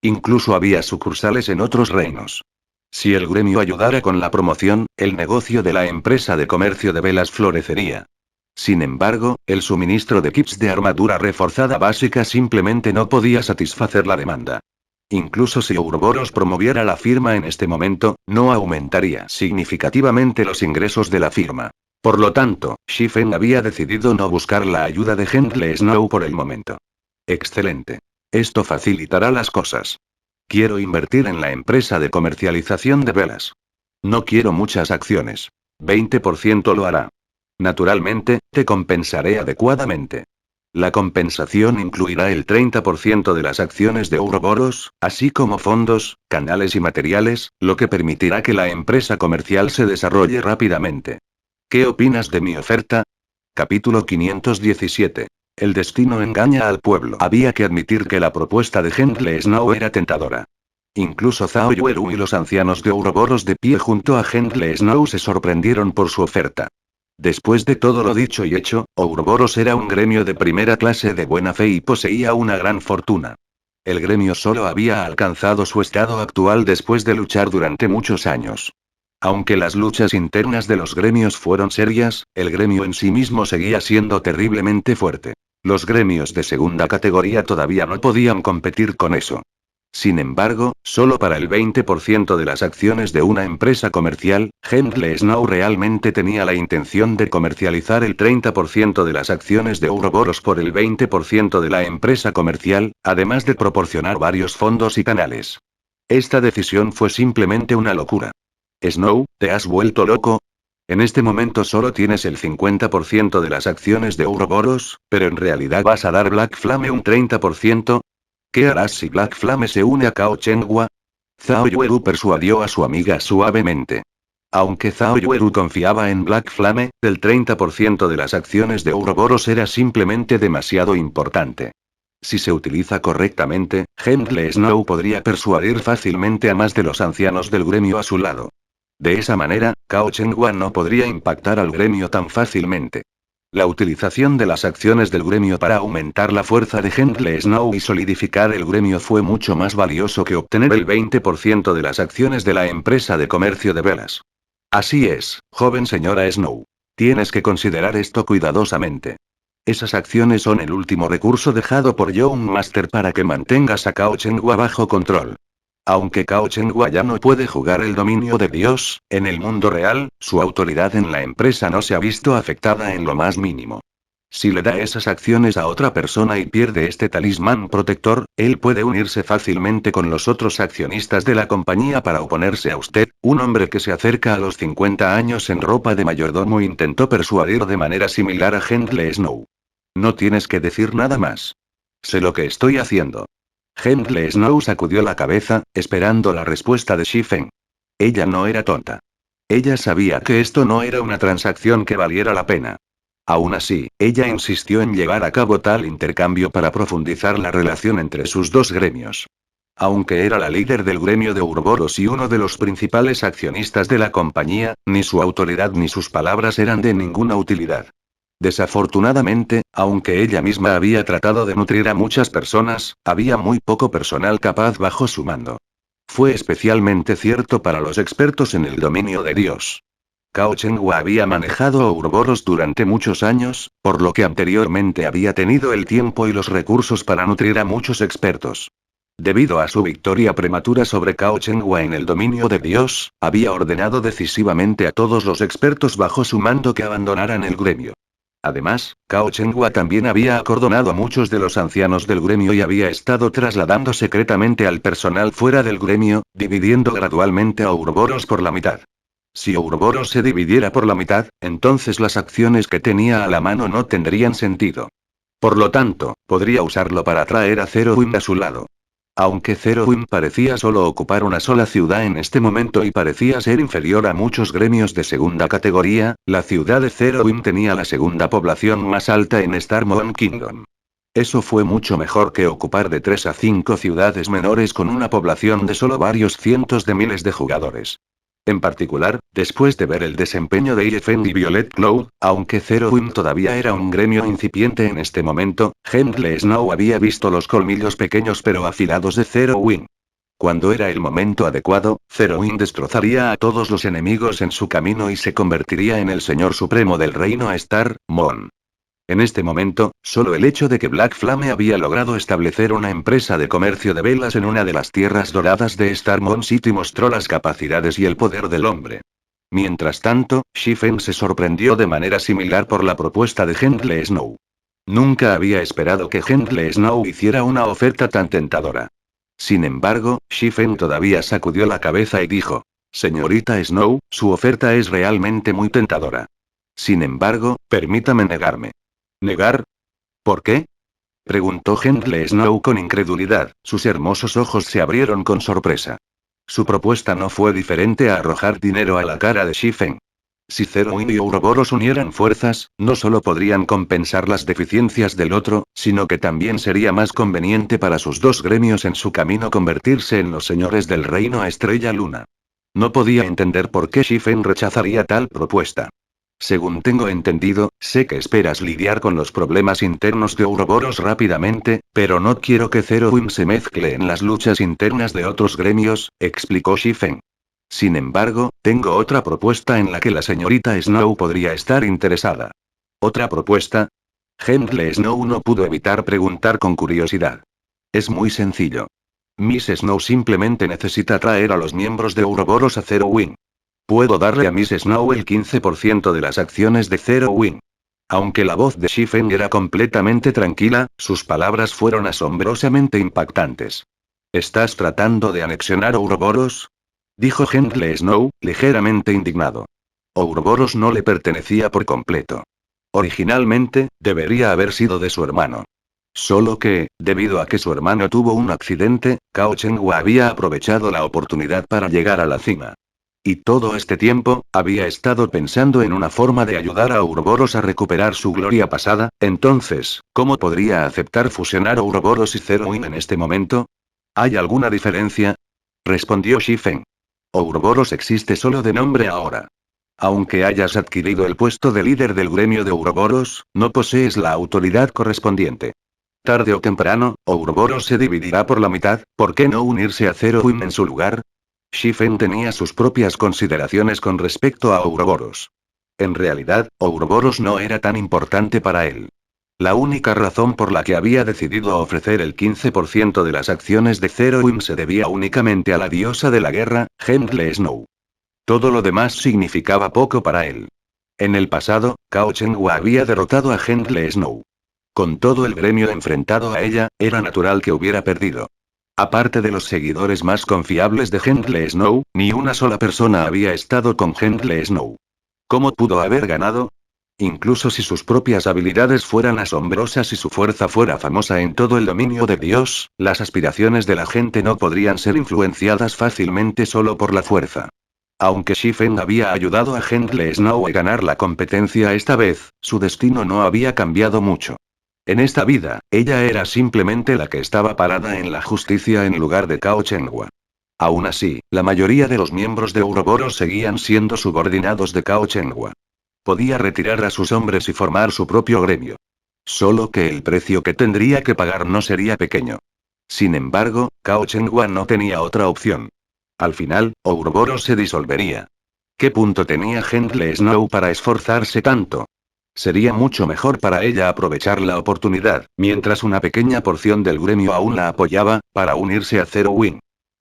Incluso había sucursales en otros reinos. Si el gremio ayudara con la promoción, el negocio de la empresa de comercio de velas florecería. Sin embargo, el suministro de kits de armadura reforzada básica simplemente no podía satisfacer la demanda. Incluso si Ouroboros promoviera la firma en este momento, no aumentaría significativamente los ingresos de la firma. Por lo tanto, Shifen había decidido no buscar la ayuda de Hendle Snow por el momento. Excelente. Esto facilitará las cosas. Quiero invertir en la empresa de comercialización de velas. No quiero muchas acciones. 20% lo hará. Naturalmente, te compensaré adecuadamente. La compensación incluirá el 30% de las acciones de Ouroboros, así como fondos, canales y materiales, lo que permitirá que la empresa comercial se desarrolle rápidamente. ¿Qué opinas de mi oferta? Capítulo 517. El destino engaña al pueblo. Había que admitir que la propuesta de Hendle Snow era tentadora. Incluso Zhao Yueru y los ancianos de Ouroboros de pie junto a Hendle Snow se sorprendieron por su oferta. Después de todo lo dicho y hecho, Ouroboros era un gremio de primera clase de buena fe y poseía una gran fortuna. El gremio solo había alcanzado su estado actual después de luchar durante muchos años. Aunque las luchas internas de los gremios fueron serias, el gremio en sí mismo seguía siendo terriblemente fuerte. Los gremios de segunda categoría todavía no podían competir con eso. Sin embargo, solo para el 20% de las acciones de una empresa comercial, Hendle Snow realmente tenía la intención de comercializar el 30% de las acciones de Ouroboros por el 20% de la empresa comercial, además de proporcionar varios fondos y canales. Esta decisión fue simplemente una locura. Snow, ¿te has vuelto loco? En este momento solo tienes el 50% de las acciones de Ouroboros, pero en realidad vas a dar Black Flame un 30%. ¿Qué harás si Black Flame se une a Cao Chenghua? Zhao Yueru persuadió a su amiga suavemente. Aunque Zhao Yueru confiaba en Black Flame, el 30% de las acciones de Ouroboros era simplemente demasiado importante. Si se utiliza correctamente, Hendle Snow podría persuadir fácilmente a más de los ancianos del gremio a su lado. De esa manera, Cao Chenghua no podría impactar al gremio tan fácilmente. La utilización de las acciones del gremio para aumentar la fuerza de Hendle Snow y solidificar el gremio fue mucho más valioso que obtener el 20% de las acciones de la empresa de comercio de velas. Así es, joven señora Snow. Tienes que considerar esto cuidadosamente. Esas acciones son el último recurso dejado por Young Master para que mantengas a Cao Chenghua bajo control. Aunque Cao Chenghua ya no puede jugar el dominio de Dios, en el mundo real, su autoridad en la empresa no se ha visto afectada en lo más mínimo. Si le da esas acciones a otra persona y pierde este talismán protector, él puede unirse fácilmente con los otros accionistas de la compañía para oponerse a usted. Un hombre que se acerca a los 50 años en ropa de mayordomo intentó persuadir de manera similar a Hendle Snow. No tienes que decir nada más. Sé lo que estoy haciendo. Hendle Snow sacudió la cabeza, esperando la respuesta de Shifen. Ella no era tonta. Ella sabía que esto no era una transacción que valiera la pena. Aún así, ella insistió en llevar a cabo tal intercambio para profundizar la relación entre sus dos gremios. Aunque era la líder del gremio de Ouroboros y uno de los principales accionistas de la compañía, ni su autoridad ni sus palabras eran de ninguna utilidad. Desafortunadamente, aunque ella misma había tratado de nutrir a muchas personas, había muy poco personal capaz bajo su mando. Fue especialmente cierto para los expertos en el dominio de Dios. Cao Chenghua había manejado Ouroboros durante muchos años, por lo que anteriormente había tenido el tiempo y los recursos para nutrir a muchos expertos. Debido a su victoria prematura sobre Cao Chenghua en el dominio de Dios, había ordenado decisivamente a todos los expertos bajo su mando que abandonaran el gremio. Además, Cao Chenghua también había acordonado a muchos de los ancianos del gremio y había estado trasladando secretamente al personal fuera del gremio, dividiendo gradualmente a Ouroboros por la mitad. Si Ouroboros se dividiera por la mitad, entonces las acciones que tenía a la mano no tendrían sentido. Por lo tanto, podría usarlo para traer a Zerowin a su lado. Aunque Zerowin parecía solo ocupar una sola ciudad en este momento y parecía ser inferior a muchos gremios de segunda categoría, la ciudad de Zerowin tenía la segunda población más alta en Star Moon Kingdom. Eso fue mucho mejor que ocupar de 3 a 5 ciudades menores con una población de solo varios cientos de miles de jugadores. En particular, después de ver el desempeño de IFN y Violet Cloud, aunque Zerowin todavía era un gremio incipiente en este momento, Hendle Snow había visto los colmillos pequeños pero afilados de Zerowin. Cuando era el momento adecuado, Zero Wing destrozaría a todos los enemigos en su camino y se convertiría en el señor supremo del reino Star, Moon. En este momento, solo el hecho de que Black Flame había logrado establecer una empresa de comercio de velas en una de las tierras doradas de Star Moon City mostró las capacidades y el poder del hombre. Mientras tanto, Shifen se sorprendió de manera similar por la propuesta de Hendle Snow. Nunca había esperado que Hendle Snow hiciera una oferta tan tentadora. Sin embargo, Shifen todavía sacudió la cabeza y dijo: Señorita Snow, su oferta es realmente muy tentadora. Sin embargo, permítame negarme. ¿Negar? ¿Por qué? Preguntó Hendle Snow con incredulidad, sus hermosos ojos se abrieron con sorpresa. Su propuesta no fue diferente a arrojar dinero a la cara de Shifen. Si Zero Wing y Ouroboros unieran fuerzas, no solo podrían compensar las deficiencias del otro, sino que también sería más conveniente para sus dos gremios en su camino convertirse en los señores del reino a Estrella Luna. No podía entender por qué Shifen rechazaría tal propuesta. Según tengo entendido, sé que esperas lidiar con los problemas internos de Ouroboros rápidamente, pero no quiero que Zero Wing se mezcle en las luchas internas de otros gremios, explicó Shifen. Sin embargo, tengo otra propuesta en la que la señorita Snow podría estar interesada. ¿Otra propuesta? Hendle Snow no pudo evitar preguntar con curiosidad. Es muy sencillo. Miss Snow simplemente necesita traer a los miembros de Ouroboros a Zero Wing. Puedo darle a Miss Snow el 15% de las acciones de Zero Wing. Aunque la voz de Shifen era completamente tranquila, sus palabras fueron asombrosamente impactantes. ¿Estás tratando de anexionar Ouroboros?, dijo Hendle Snow, ligeramente indignado. Ouroboros no le pertenecía por completo. Originalmente, debería haber sido de su hermano. Solo que, debido a que su hermano tuvo un accidente, Cao Chenhua había aprovechado la oportunidad para llegar a la cima. Y todo este tiempo, había estado pensando en una forma de ayudar a Ouroboros a recuperar su gloria pasada. Entonces, ¿cómo podría aceptar fusionar Ouroboros y Zero Wing en este momento? ¿Hay alguna diferencia?, respondió Shifen. Ouroboros existe solo de nombre ahora. Aunque hayas adquirido el puesto de líder del gremio de Ouroboros, no posees la autoridad correspondiente. Tarde o temprano, Ouroboros se dividirá por la mitad. ¿Por qué no unirse a Zero Wing en su lugar? Shifen tenía sus propias consideraciones con respecto a Ouroboros. En realidad, Ouroboros no era tan importante para él. La única razón por la que había decidido ofrecer el 15% de las acciones de Zero Wing se debía únicamente a la diosa de la guerra, Hendle Snow. Todo lo demás significaba poco para él. En el pasado, Cao Chenhua había derrotado a Hendle Snow. Con todo el gremio enfrentado a ella, era natural que hubiera perdido. Aparte de los seguidores más confiables de Hendle Snow, ni una sola persona había estado con Hendle Snow. ¿Cómo pudo haber ganado? Incluso si sus propias habilidades fueran asombrosas y su fuerza fuera famosa en todo el dominio de Dios, las aspiraciones de la gente no podrían ser influenciadas fácilmente solo por la fuerza. Aunque Shifen había ayudado a Hendle Snow a ganar la competencia esta vez, su destino no había cambiado mucho. En esta vida, ella era simplemente la que estaba parada en la justicia en lugar de Cao Chenhua. Aún así, la mayoría de los miembros de Ouroboros seguían siendo subordinados de Cao Chenhua. Podía retirar a sus hombres y formar su propio gremio. Solo que el precio que tendría que pagar no sería pequeño. Sin embargo, Cao Chenhua no tenía otra opción. Al final, Ouroboros se disolvería. ¿Qué punto tenía Hendle Snow para esforzarse tanto? Sería mucho mejor para ella aprovechar la oportunidad, mientras una pequeña porción del gremio aún la apoyaba, para unirse a Zero Wing.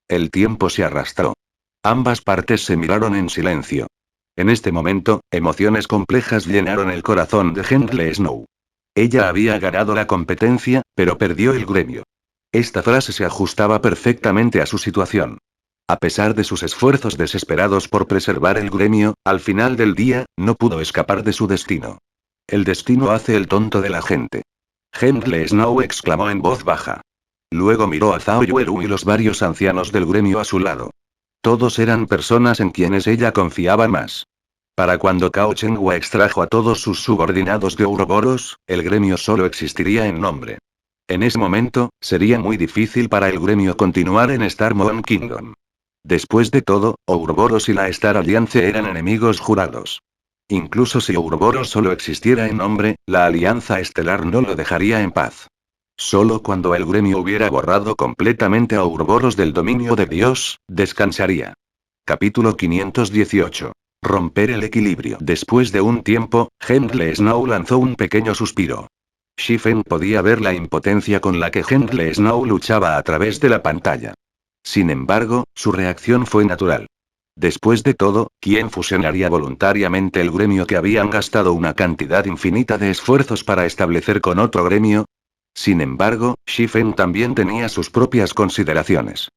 El tiempo se arrastró. Ambas partes se miraron en silencio. En este momento, emociones complejas llenaron el corazón de Hendle Snow. Ella había ganado la competencia, pero perdió el gremio. Esta frase se ajustaba perfectamente a su situación. A pesar de sus esfuerzos desesperados por preservar el gremio, al final del día, no pudo escapar de su destino. El destino hace el tonto de la gente. Hendle Snow exclamó en voz baja. Luego miró a Zhao Yuelu y los varios ancianos del gremio a su lado. Todos eran personas en quienes ella confiaba más. Para cuando Cao Chenhua extrajo a todos sus subordinados de Ouroboros, el gremio solo existiría en nombre. En ese momento, sería muy difícil para el gremio continuar en Star Moon Kingdom. Después de todo, Ouroboros y la Star Alliance eran enemigos jurados. Incluso si Ouroboros solo existiera en nombre, la Alianza Estelar no lo dejaría en paz. Solo cuando el gremio hubiera borrado completamente a Ouroboros del dominio de Dios, descansaría. Capítulo 518. Romper el equilibrio. Después de un tiempo, Hendle Snow lanzó un pequeño suspiro. Shifen podía ver la impotencia con la que Hendle Snow luchaba a través de la pantalla. Sin embargo, su reacción fue natural. Después de todo, ¿quién fusionaría voluntariamente el gremio que habían gastado una cantidad infinita de esfuerzos para establecer con otro gremio? Sin embargo, Shifen también tenía sus propias consideraciones.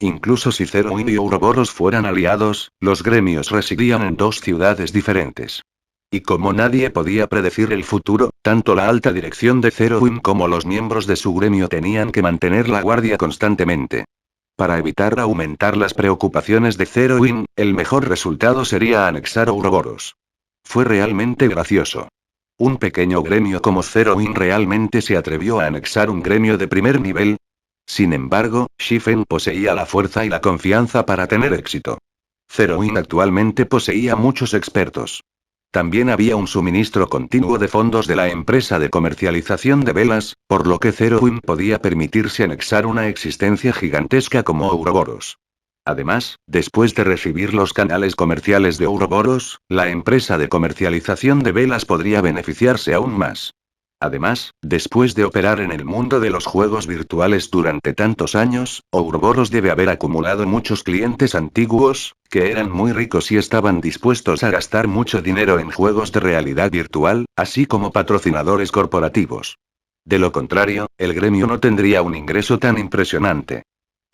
Incluso si Zerwin y Ouroboros fueran aliados, los gremios residían en dos ciudades diferentes. Y como nadie podía predecir el futuro, tanto la alta dirección de Zerwin como los miembros de su gremio tenían que mantener la guardia constantemente. Para evitar aumentar las preocupaciones de Zerwin, el mejor resultado sería anexar Ouroboros. Fue realmente gracioso. ¿Un pequeño gremio como Zerwin realmente se atrevió a anexar un gremio de primer nivel? Sin embargo, Shifen poseía la fuerza y la confianza para tener éxito. Zerwin actualmente poseía muchos expertos. También había un suministro continuo de fondos de la empresa de comercialización de velas, por lo que Zerwin podía permitirse anexar una existencia gigantesca como Ouroboros. Además, después de recibir los canales comerciales de Ouroboros, la empresa de comercialización de velas podría beneficiarse aún más. Además, después de operar en el mundo de los juegos virtuales durante tantos años, Ouroboros debe haber acumulado muchos clientes antiguos, que eran muy ricos y estaban dispuestos a gastar mucho dinero en juegos de realidad virtual, así como patrocinadores corporativos. De lo contrario, el gremio no tendría un ingreso tan impresionante.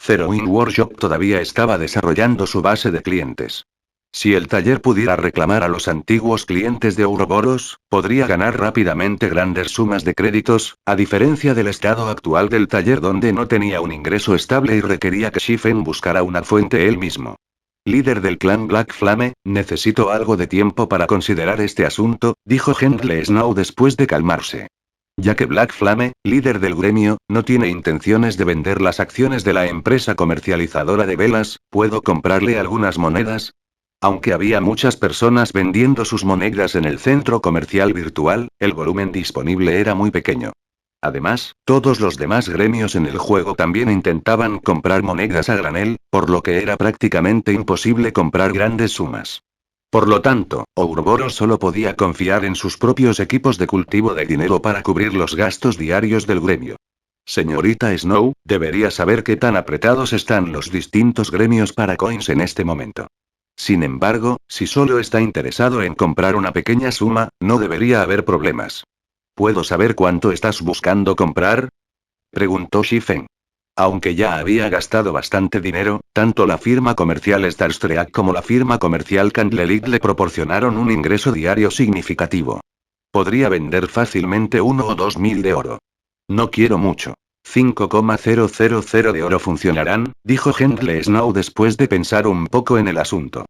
Zerwin Workshop todavía estaba desarrollando su base de clientes. Si el taller pudiera reclamar a los antiguos clientes de Ouroboros, podría ganar rápidamente grandes sumas de créditos, a diferencia del estado actual del taller donde no tenía un ingreso estable y requería que Shifen buscara una fuente él mismo. Líder del clan Black Flame, necesito algo de tiempo para considerar este asunto, dijo Hendle Snow después de calmarse. Ya que Black Flame, líder del gremio, no tiene intenciones de vender las acciones de la empresa comercializadora de velas, ¿puedo comprarle algunas monedas? Aunque había muchas personas vendiendo sus monedas en el centro comercial virtual, el volumen disponible era muy pequeño. Además, todos los demás gremios en el juego también intentaban comprar monedas a granel, por lo que era prácticamente imposible comprar grandes sumas. Por lo tanto, Ouroboros solo podía confiar en sus propios equipos de cultivo de dinero para cubrir los gastos diarios del gremio. Señorita Snow, debería saber qué tan apretados están los distintos gremios para coins en este momento. Sin embargo, si solo está interesado en comprar una pequeña suma, no debería haber problemas. ¿Puedo saber cuánto estás buscando comprar? Preguntó Shifen. Aunque ya había gastado bastante dinero, tanto la firma comercial Starstreak como la firma comercial Candlelit le proporcionaron un ingreso diario significativo. Podría vender fácilmente 1 o 2 mil de oro. No quiero mucho. 5,000 de oro funcionarán, dijo Hendle Snow después de pensar un poco en el asunto.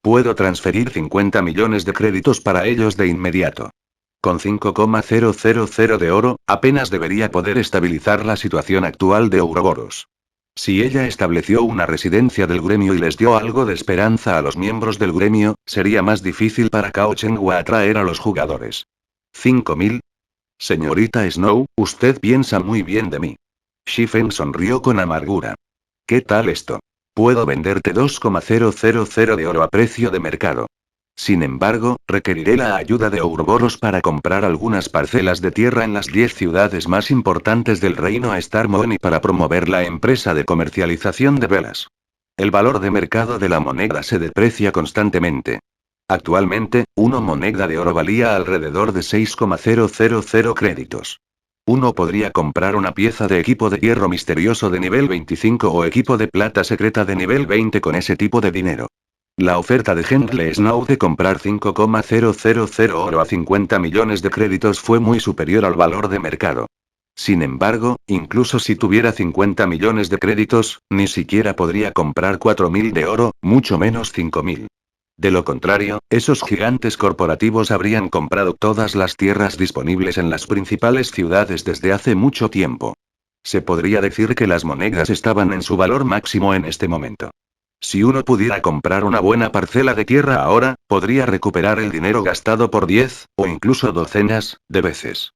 Puedo transferir 50 millones de créditos para ellos de inmediato. Con 5,000 de oro, apenas debería poder estabilizar la situación actual de Ouroboros. Si ella estableció una residencia del gremio y les dio algo de esperanza a los miembros del gremio, sería más difícil para Cao Chenhua atraer a los jugadores. 5.000. Señorita Snow, usted piensa muy bien de mí. Shifen sonrió con amargura. ¿Qué tal esto? Puedo venderte 2,000 de oro a precio de mercado. Sin embargo, requeriré la ayuda de Ouroboros para comprar algunas parcelas de tierra en las 10 ciudades más importantes del reino a Star Moon y para promover la empresa de comercialización de velas. El valor de mercado de la moneda se deprecia constantemente. Actualmente, una moneda de oro valía alrededor de 6,000 créditos. Uno podría comprar una pieza de equipo de hierro misterioso de nivel 25 o equipo de plata secreta de nivel 20 con ese tipo de dinero. La oferta de Hendle Snow de comprar 5,000 oro a 50 millones de créditos fue muy superior al valor de mercado. Sin embargo, incluso si tuviera 50 millones de créditos, ni siquiera podría comprar 4.000 de oro, mucho menos 5.000. De lo contrario, esos gigantes corporativos habrían comprado todas las tierras disponibles en las principales ciudades desde hace mucho tiempo. Se podría decir que las monedas estaban en su valor máximo en este momento. Si uno pudiera comprar una buena parcela de tierra ahora, podría recuperar el dinero gastado por 10, o incluso docenas, de veces.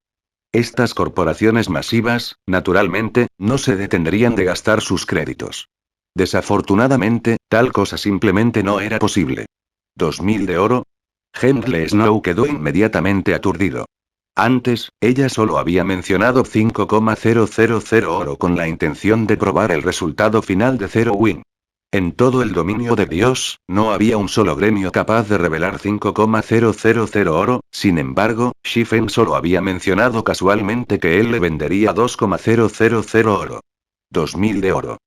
Estas corporaciones masivas, naturalmente, no se detendrían de gastar sus créditos. Desafortunadamente, tal cosa simplemente no era posible. ¿2.000 de oro? Henry Snow quedó inmediatamente aturdido. Antes, ella solo había mencionado 5,000 oro con la intención de probar el resultado final de Zero Win. En todo el dominio de Dios, no había un solo gremio capaz de revelar 5,000 oro, sin embargo, Shifen solo había mencionado casualmente que él le vendería 2,000 oro. 2.000 de oro.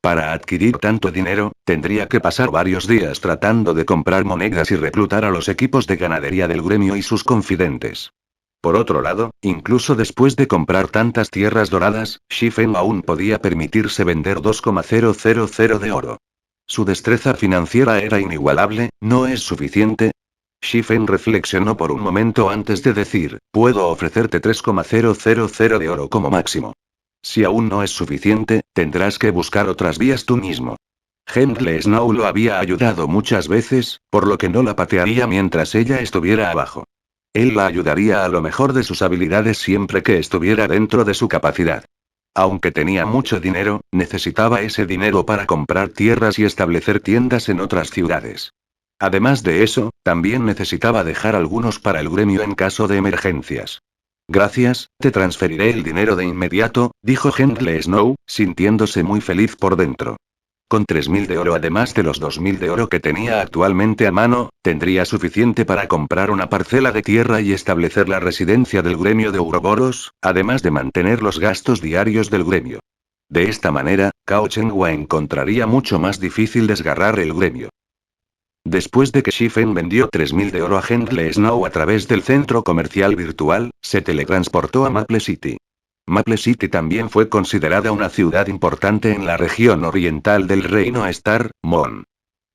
Para adquirir tanto dinero, tendría que pasar varios días tratando de comprar monedas y reclutar a los equipos de ganadería del gremio y sus confidentes. Por otro lado, incluso después de comprar tantas tierras doradas, Shifen aún podía permitirse vender 2,000 de oro. Su destreza financiera era inigualable, ¿no es suficiente? Shifen reflexionó por un momento antes de decir, puedo ofrecerte 3,000 de oro como máximo. Si aún no es suficiente, tendrás que buscar otras vías tú mismo. Henry Snow lo había ayudado muchas veces, por lo que no la patearía mientras ella estuviera abajo. Él la ayudaría a lo mejor de sus habilidades siempre que estuviera dentro de su capacidad. Aunque tenía mucho dinero, necesitaba ese dinero para comprar tierras y establecer tiendas en otras ciudades. Además de eso, también necesitaba dejar algunos para el gremio en caso de emergencias. Gracias, te transferiré el dinero de inmediato, dijo Henry Snow, sintiéndose muy feliz por dentro. Con 3.000 de oro además de los 2.000 de oro que tenía actualmente a mano, tendría suficiente para comprar una parcela de tierra y establecer la residencia del gremio de Ouroboros, además de mantener los gastos diarios del gremio. De esta manera, Cao Chenhua encontraría mucho más difícil desgarrar el gremio. Después de que Shifen vendió 3.000 de oro a Henry Snow a través del centro comercial virtual, se teletransportó a Maple City. Maple City también fue considerada una ciudad importante en la región oriental del reino Star, Mon.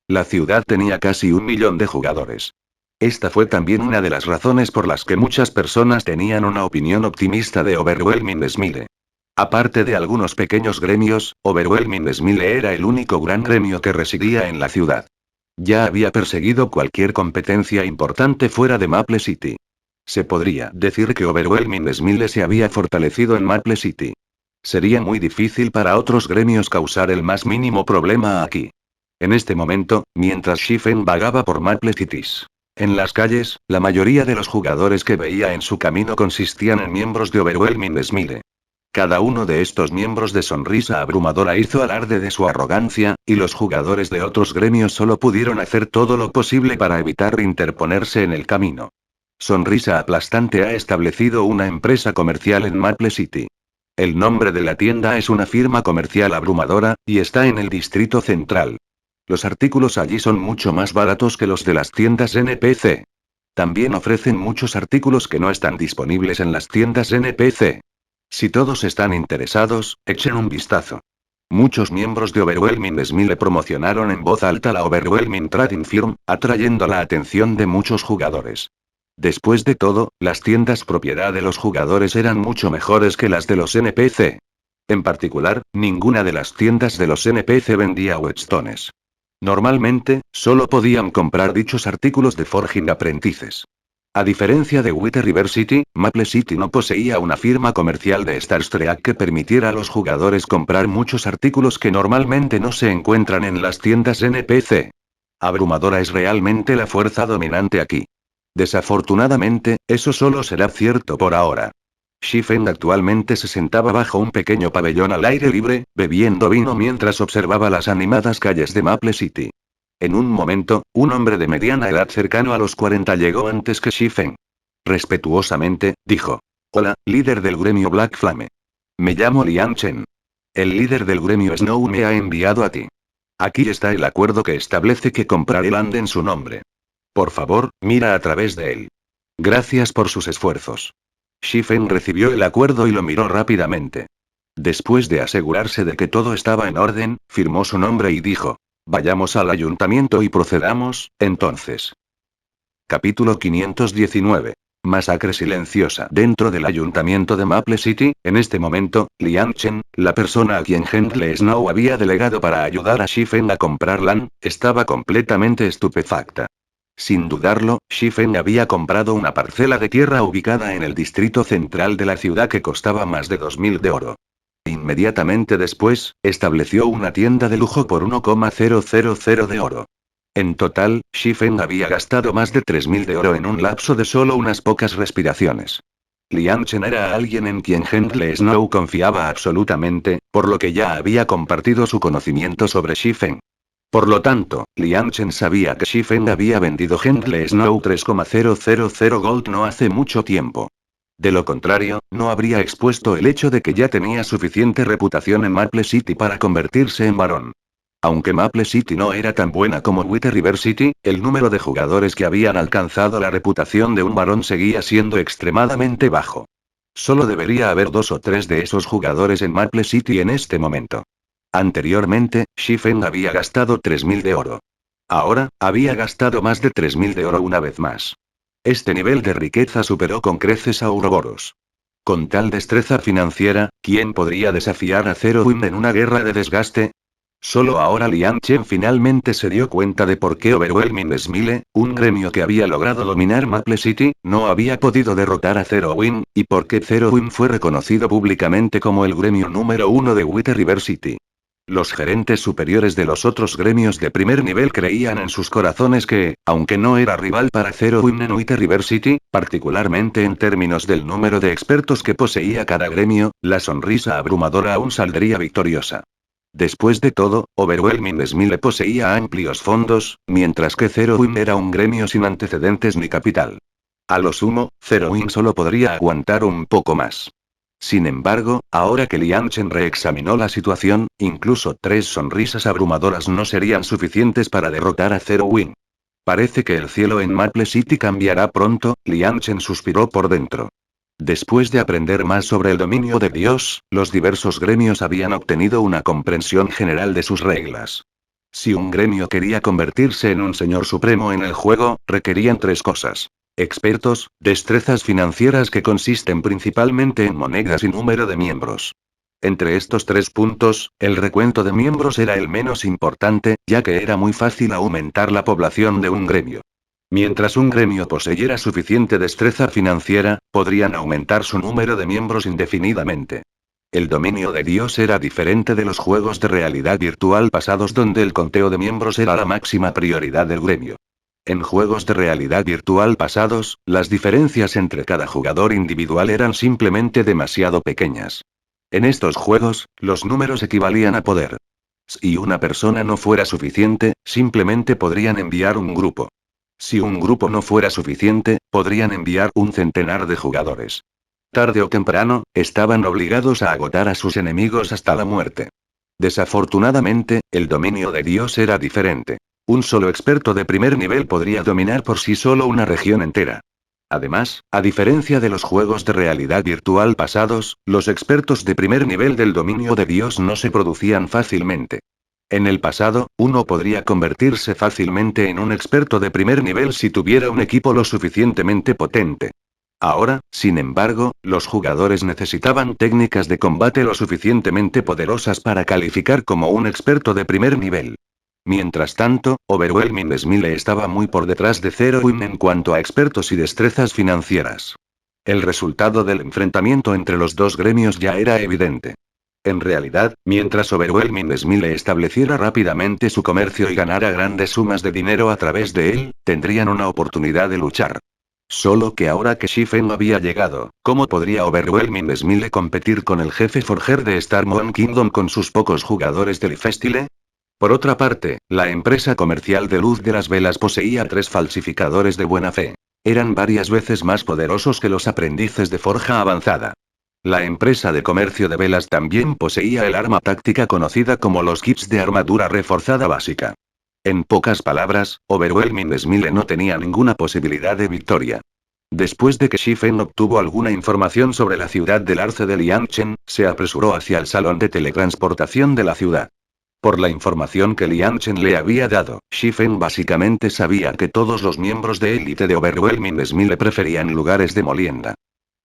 La ciudad tenía casi 1 millón de jugadores. Esta fue también una de las razones por las que muchas personas tenían una opinión optimista de Overwhelming Smile. Aparte de algunos pequeños gremios, Overwhelming Smile era el único gran gremio que residía en la ciudad. Ya había perseguido cualquier competencia importante fuera de Maple City. Se podría decir que Overwhelming Smile se había fortalecido en Maple City. Sería muy difícil para otros gremios causar el más mínimo problema aquí. En este momento, mientras Shifen vagaba por Maple Cities. En las calles, la mayoría de los jugadores que veía en su camino consistían en miembros de Overwhelming Smile. Cada uno de estos miembros de sonrisa abrumadora hizo alarde de su arrogancia, y los jugadores de otros gremios solo pudieron hacer todo lo posible para evitar interponerse en el camino. Sonrisa aplastante ha establecido una empresa comercial en Maple City. El nombre de la tienda es una firma comercial abrumadora, y está en el distrito central. Los artículos allí son mucho más baratos que los de las tiendas NPC. También ofrecen muchos artículos que no están disponibles en las tiendas NPC. Si todos están interesados, echen un vistazo. Muchos miembros de Overwhelming Smile promocionaron en voz alta la Overwhelming Trading Firm, atrayendo la atención de muchos jugadores. Después de todo, las tiendas propiedad de los jugadores eran mucho mejores que las de los NPC. En particular, ninguna de las tiendas de los NPC vendía whetstones. Normalmente, solo podían comprar dichos artículos de Forging aprendices. A diferencia de Wither River City, Maple City no poseía una firma comercial de Starstreak que permitiera a los jugadores comprar muchos artículos que normalmente no se encuentran en las tiendas NPC. Abrumadora es realmente la fuerza dominante aquí. Desafortunadamente, eso solo será cierto por ahora. Shifen actualmente se sentaba bajo un pequeño pabellón al aire libre, bebiendo vino mientras observaba las animadas calles de Maple City. En un momento, un hombre de mediana edad cercano a los 40 llegó antes que Shifen. Respetuosamente, dijo. Hola, líder del gremio Black Flame. Me llamo Liang Chen. El líder del gremio Snow me ha enviado a ti. Aquí está el acuerdo que establece que compraré land en su nombre. Por favor, mira a través de él. Gracias por sus esfuerzos. Shifen recibió el acuerdo y lo miró rápidamente. Después de asegurarse de que todo estaba en orden, firmó su nombre y dijo. Vayamos al ayuntamiento y procedamos, entonces. Capítulo 519. Masacre silenciosa. Dentro del ayuntamiento de Maple City, en este momento, Liang Chen, la persona a quien Henry Snow había delegado para ayudar a Shifen a comprar land, estaba completamente estupefacta. Sin dudarlo, Shifeng había comprado una parcela de tierra ubicada en el distrito central de la ciudad que costaba más de 2000 de oro. Inmediatamente después, estableció una tienda de lujo por 1,000 de oro. En total, Shifeng había gastado más de 3000 de oro en un lapso de solo unas pocas respiraciones. Liang Chen era alguien en quien Henry Snow confiaba absolutamente, por lo que ya había compartido su conocimiento sobre Shifeng. Por lo tanto, Liang Chen sabía que Shifeng había vendido Henry Snow 3,000 gold no hace mucho tiempo. De lo contrario, no habría expuesto el hecho de que ya tenía suficiente reputación en Maple City para convertirse en varón. Aunque Maple City no era tan buena como White River City, el número de jugadores que habían alcanzado la reputación de un varón seguía siendo extremadamente bajo. Solo debería haber 2 o 3 de esos jugadores en Maple City en este momento. Anteriormente, Shifeng había gastado 3000 de oro. Ahora, había gastado más de 3000 de oro una vez más. Este nivel de riqueza superó con creces a Ouroboros. Con tal destreza financiera, ¿quién podría desafiar a Zero Win en una guerra de desgaste? Solo ahora Liang Chen finalmente se dio cuenta de por qué Overwhelming Smile, un gremio que había logrado dominar Maple City, no había podido derrotar a Zero Win, y por qué Zero Win fue reconocido públicamente como el gremio número 1 de White River City. Los gerentes superiores de los otros gremios de primer nivel creían en sus corazones que, aunque no era rival para Zero Win en White River City, particularmente en términos del número de expertos que poseía cada gremio, la sonrisa abrumadora aún saldría victoriosa. Después de todo, Overwhelming Smile poseía amplios fondos, mientras que Zero Win era un gremio sin antecedentes ni capital. A lo sumo, Zero Win solo podría aguantar un poco más. Sin embargo, ahora que Liang Chen reexaminó la situación, incluso 3 sonrisas abrumadoras no serían suficientes para derrotar a Zero Win. Parece que el cielo en Maple City cambiará pronto, Liang Chen suspiró por dentro. Después de aprender más sobre el dominio de Dios, los diversos gremios habían obtenido una comprensión general de sus reglas. Si un gremio quería convertirse en un señor supremo en el juego, requerían 3 cosas. Expertos, destrezas financieras que consisten principalmente en monedas y número de miembros. Entre estos 3 puntos, el recuento de miembros era el menos importante, ya que era muy fácil aumentar la población de un gremio. Mientras un gremio poseyera suficiente destreza financiera, podrían aumentar su número de miembros indefinidamente. El dominio de Dios era diferente de los juegos de realidad virtual pasados donde el conteo de miembros era la máxima prioridad del gremio. En juegos de realidad virtual pasados, las diferencias entre cada jugador individual eran simplemente demasiado pequeñas. En estos juegos, los números equivalían a poder. Si una persona no fuera suficiente, simplemente podrían enviar un grupo. Si un grupo no fuera suficiente, podrían enviar un centenar de jugadores. Tarde o temprano, estaban obligados a agotar a sus enemigos hasta la muerte. Desafortunadamente, el dominio de Dios era diferente. Un solo experto de primer nivel podría dominar por sí solo una región entera. Además, a diferencia de los juegos de realidad virtual pasados, los expertos de primer nivel del dominio de Dios no se producían fácilmente. En el pasado, uno podría convertirse fácilmente en un experto de primer nivel si tuviera un equipo lo suficientemente potente. Ahora, sin embargo, los jugadores necesitaban técnicas de combate lo suficientemente poderosas para calificar como un experto de primer nivel. Mientras tanto, Overwhelming Smile estaba muy por detrás de Zero Win en cuanto a expertos y destrezas financieras. El resultado del enfrentamiento entre los dos gremios ya era evidente. En realidad, mientras Overwhelming Smile estableciera rápidamente su comercio y ganara grandes sumas de dinero a través de él, tendrían una oportunidad de luchar. Solo que ahora que Shifeng había llegado, ¿cómo podría Overwhelming Smile competir con el jefe forger de Star Moon Kingdom con sus pocos jugadores del Festile? Por otra parte, la empresa comercial de luz de las velas poseía 3 falsificadores de buena fe. Eran varias veces más poderosos que los aprendices de forja avanzada. La empresa de comercio de velas también poseía el arma táctica conocida como los kits de armadura reforzada básica. En pocas palabras, Overwhelming Smile no tenía ninguna posibilidad de victoria. Después de que Shifeng obtuvo alguna información sobre la ciudad del arce de Liang Chen, se apresuró hacia el salón de teletransportación de la ciudad. Por la información que Liang Chen le había dado, Shifeng básicamente sabía que todos los miembros de élite de Overwhelming Smile preferían lugares de molienda.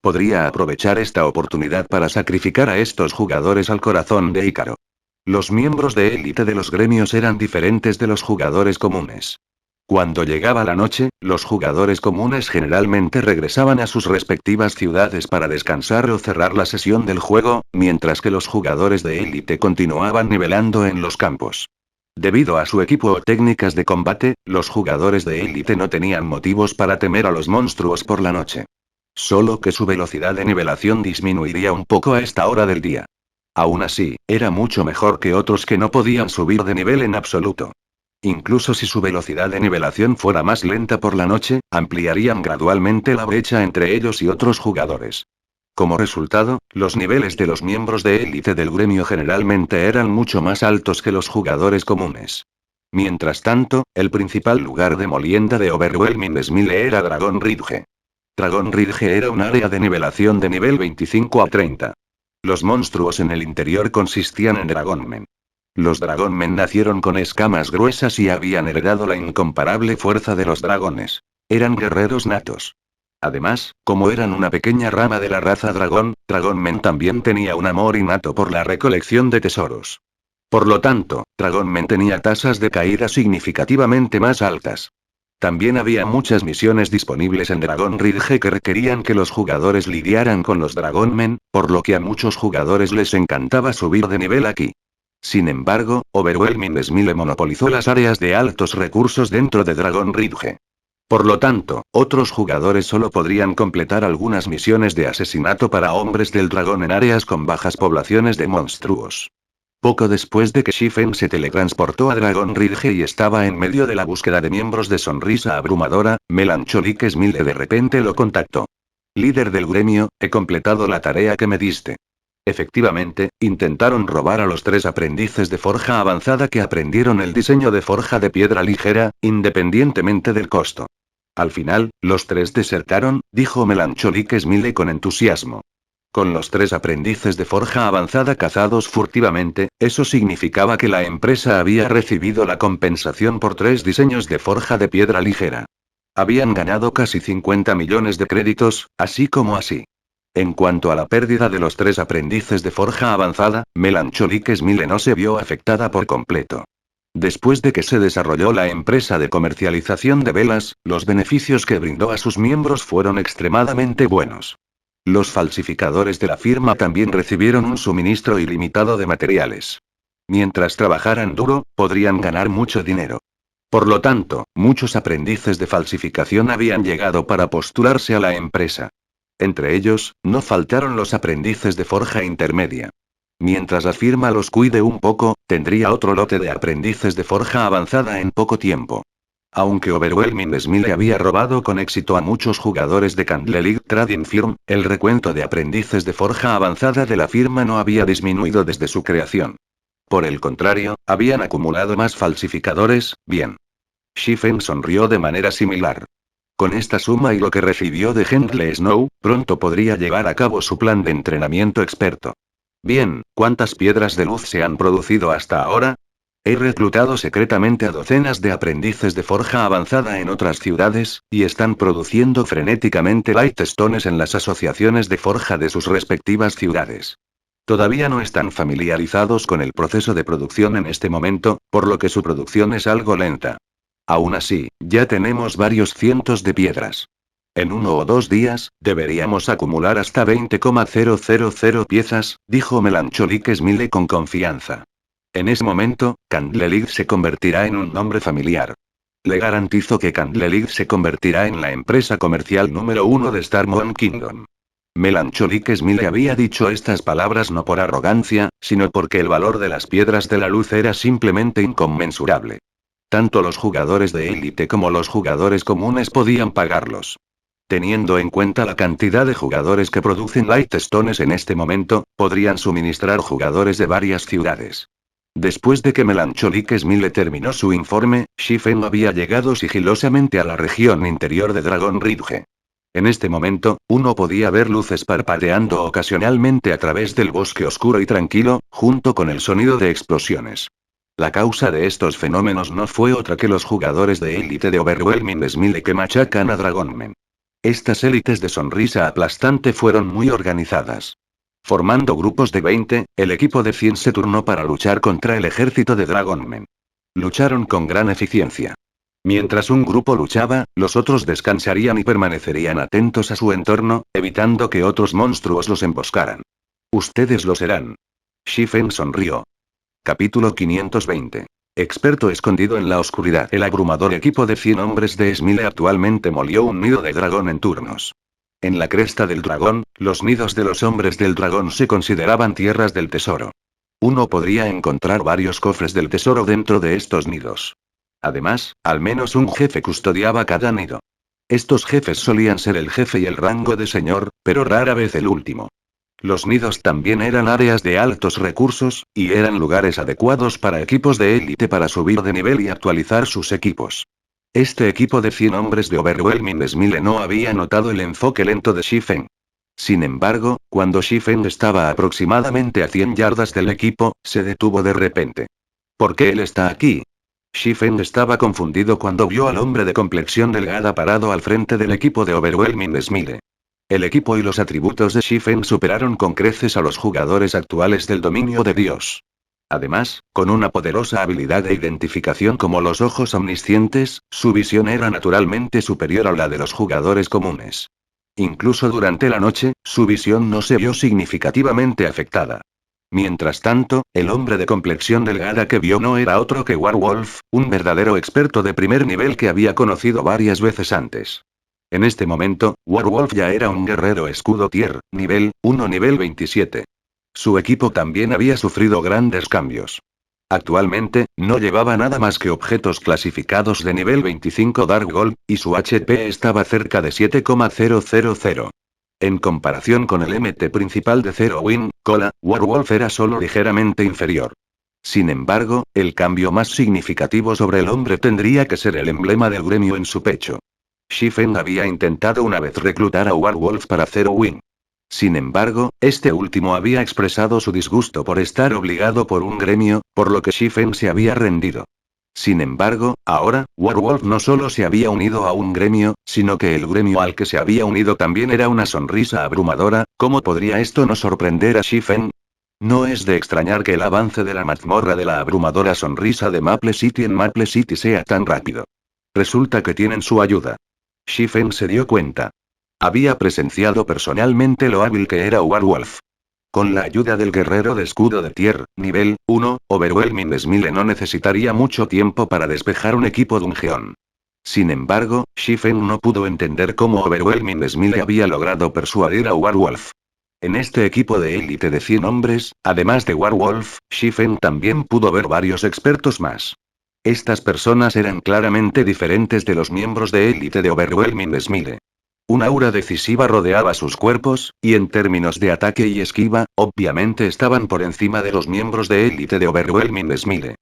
Podría aprovechar esta oportunidad para sacrificar a estos jugadores al corazón de Ícaro. Los miembros de élite de los gremios eran diferentes de los jugadores comunes. Cuando llegaba la noche, los jugadores comunes generalmente regresaban a sus respectivas ciudades para descansar o cerrar la sesión del juego, mientras que los jugadores de élite continuaban nivelando en los campos. Debido a su equipo o técnicas de combate, los jugadores de élite no tenían motivos para temer a los monstruos por la noche. Solo que su velocidad de nivelación disminuiría un poco a esta hora del día. Aún así, era mucho mejor que otros que no podían subir de nivel en absoluto. Incluso si su velocidad de nivelación fuera más lenta por la noche, ampliarían gradualmente la brecha entre ellos y otros jugadores. Como resultado, los niveles de los miembros de élite del gremio generalmente eran mucho más altos que los jugadores comunes. Mientras tanto, el principal lugar de molienda de Overwhelming Smile era Dragon Ridge. Dragon Ridge era un área de nivelación de nivel 25 a 30. Los monstruos en el interior consistían en Dragonmen. Los Dragonmen nacieron con escamas gruesas y habían heredado la incomparable fuerza de los dragones. Eran guerreros natos. Además, como eran una pequeña rama de la raza dragón, Dragonmen también tenía un amor innato por la recolección de tesoros. Por lo tanto, Dragonmen tenía tasas de caída significativamente más altas. También había muchas misiones disponibles en Dragon Ridge que requerían que los jugadores lidiaran con los Dragonmen, por lo que a muchos jugadores les encantaba subir de nivel aquí. Sin embargo, Overwhelming Smile monopolizó las áreas de altos recursos dentro de Dragon Ridge. Por lo tanto, otros jugadores solo podrían completar algunas misiones de asesinato para hombres del dragón en áreas con bajas poblaciones de monstruos. Poco después de que Shifen se teletransportó a Dragon Ridge y estaba en medio de la búsqueda de miembros de Sonrisa Abrumadora, Melancholic Smile de repente lo contactó. Líder del gremio, he completado la tarea que me diste. Efectivamente, intentaron robar a los 3 aprendices de forja avanzada que aprendieron el diseño de forja de piedra ligera, independientemente del costo. Al final, los 3 desertaron, dijo Melancholic Smile con entusiasmo. Con los 3 aprendices de forja avanzada cazados furtivamente, eso significaba que la empresa había recibido la compensación por 3 diseños de forja de piedra ligera. Habían ganado casi 50 millones de créditos, así como así. En cuanto a la pérdida de los 3 aprendices de forja avanzada, Melancholic Smile no se vio afectada por completo. Después de que se desarrolló la empresa de comercialización de velas, los beneficios que brindó a sus miembros fueron extremadamente buenos. Los falsificadores de la firma también recibieron un suministro ilimitado de materiales. Mientras trabajaran duro, podrían ganar mucho dinero. Por lo tanto, muchos aprendices de falsificación habían llegado para postularse a la empresa. Entre ellos, no faltaron los aprendices de forja intermedia. Mientras la firma los cuide un poco, tendría otro lote de aprendices de forja avanzada en poco tiempo. Aunque Overwhelming Smile había robado con éxito a muchos jugadores de Candlelight Trading Firm, el recuento de aprendices de forja avanzada de la firma no había disminuido desde su creación. Por el contrario, habían acumulado más falsificadores, bien. Shifen sonrió de manera similar. Con esta suma y lo que recibió de Hendley Snow, pronto podría llevar a cabo su plan de entrenamiento experto. Bien, ¿cuántas piedras de luz se han producido hasta ahora? He reclutado secretamente a docenas de aprendices de forja avanzada en otras ciudades, y están produciendo frenéticamente Lightstones en las asociaciones de forja de sus respectivas ciudades. Todavía no están familiarizados con el proceso de producción en este momento, por lo que su producción es algo lenta. Aún así, ya tenemos varios cientos de piedras. En 1 o 2 días, deberíamos acumular hasta 20,000 piezas, dijo Melancholic Smile con confianza. En ese momento, Candlelight se convertirá en un nombre familiar. Le garantizo que Candlelight se convertirá en la empresa comercial número 1 de Starmoon Kingdom. Melancholic Smile había dicho estas palabras no por arrogancia, sino porque el valor de las piedras de la luz era simplemente inconmensurable. Tanto los jugadores de élite como los jugadores comunes podían pagarlos. Teniendo en cuenta la cantidad de jugadores que producen Lightstones en este momento, podrían suministrar jugadores de varias ciudades. Después de que Melancholic Smile terminó su informe, Shifen había llegado sigilosamente a la región interior de Dragon Ridge. En este momento, uno podía ver luces parpadeando ocasionalmente a través del bosque oscuro y tranquilo, junto con el sonido de explosiones. La causa de estos fenómenos no fue otra que los jugadores de élite de Overwhelming Smile que machacan a Dragonmen. Estas élites de sonrisa aplastante fueron muy organizadas. Formando grupos de 20, el equipo de 100 se turnó para luchar contra el ejército de Dragonmen. Lucharon con gran eficiencia. Mientras un grupo luchaba, los otros descansarían y permanecerían atentos a su entorno, evitando que otros monstruos los emboscaran. Ustedes lo serán. Shifen sonrió. Capítulo 520. Experto escondido en la oscuridad. El abrumador equipo de 100 hombres de Smile actualmente molió un nido de dragón en turnos. En la cresta del dragón, los nidos de los hombres del dragón se consideraban tierras del tesoro. Uno podría encontrar varios cofres del tesoro dentro de estos nidos. Además, al menos un jefe custodiaba cada nido. Estos jefes solían ser el jefe y el rango de señor, pero rara vez el último. Los nidos también eran áreas de altos recursos, y eran lugares adecuados para equipos de élite para subir de nivel y actualizar sus equipos. Este equipo de 100 hombres de Overwhelming Smile no había notado el enfoque lento de Shifen. Sin embargo, cuando Shifen estaba aproximadamente a 100 yardas del equipo, se detuvo de repente. ¿Por qué él está aquí? Shifen estaba confundido cuando vio al hombre de complexión delgada parado al frente del equipo de Overwhelming Smile. El equipo y los atributos de Shifen superaron con creces a los jugadores actuales del dominio de Dios. Además, con una poderosa habilidad de identificación como los ojos omniscientes, su visión era naturalmente superior a la de los jugadores comunes. Incluso durante la noche, su visión no se vio significativamente afectada. Mientras tanto, el hombre de complexión delgada que vio no era otro que Warwolf, un verdadero experto de primer nivel que había conocido varias veces antes. En este momento, Warwolf ya era un guerrero escudo tier, nivel 1 nivel 27. Su equipo también había sufrido grandes cambios. Actualmente, no llevaba nada más que objetos clasificados de nivel 25 Dark Gold, y su HP estaba cerca de 7,000. En comparación con el MT principal de Zero Win, Cola, Warwolf era solo ligeramente inferior. Sin embargo, el cambio más significativo sobre el hombre tendría que ser el emblema del gremio en su pecho. Shifen había intentado una vez reclutar a Warwolf para Zero Win. Sin embargo, este último había expresado su disgusto por estar obligado por un gremio, por lo que Shifen se había rendido. Sin embargo, ahora, Warwolf no solo se había unido a un gremio, sino que el gremio al que se había unido también era una sonrisa abrumadora. ¿Cómo podría esto no sorprender a Shifen? No es de extrañar que el avance de la mazmorra de la abrumadora sonrisa de Maple City en Maple City sea tan rápido. Resulta que tienen su ayuda. Shifen se dio cuenta. Había presenciado personalmente lo hábil que era Warwolf. Con la ayuda del guerrero de escudo de tier, nivel 1, Overwhelming Smile no necesitaría mucho tiempo para despejar un equipo dungeon. Sin embargo, Shifen no pudo entender cómo Overwhelming Smile había logrado persuadir a Warwolf. En este equipo de élite de 100 hombres, además de Warwolf, Shifen también pudo ver varios expertos más. Estas personas eran claramente diferentes de los miembros de élite de Overwhelming Smile. Un aura decisiva rodeaba sus cuerpos, y en términos de ataque y esquiva, obviamente estaban por encima de los miembros de élite de Overwhelming Smile.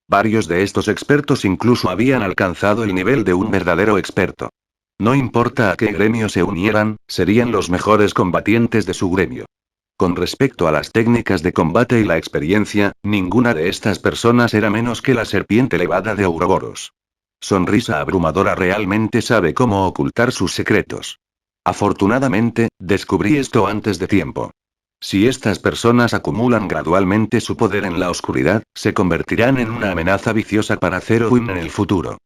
Varios de estos expertos incluso habían alcanzado el nivel de un verdadero experto. No importa a qué gremio se unieran, serían los mejores combatientes de su gremio. Con respecto a las técnicas de combate y la experiencia, ninguna de estas personas era menos que la serpiente levada de Ouroboros. Sonrisa abrumadora realmente sabe cómo ocultar sus secretos. Afortunadamente, descubrí esto antes de tiempo. Si estas personas acumulan gradualmente su poder en la oscuridad, se convertirán en una amenaza viciosa para Zero Win en el futuro.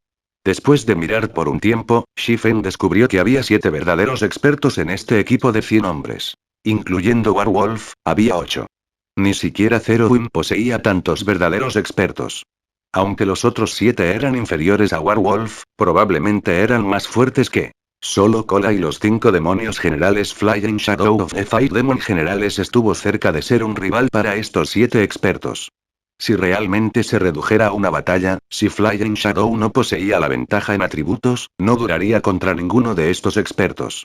Después de mirar por un tiempo, Shifen descubrió que había 7 verdaderos expertos en este equipo de 100 hombres. Incluyendo Warwolf, había 8. Ni siquiera Zero Win poseía tantos verdaderos expertos. Aunque los otros 7 eran inferiores a Warwolf, probablemente eran más fuertes que solo Cola y los 5 demonios generales Flying Shadow of the Five Demon generales estuvo cerca de ser un rival para estos 7 expertos. Si realmente se redujera a una batalla, si Flying Shadow no poseía la ventaja en atributos, no duraría contra ninguno de estos expertos.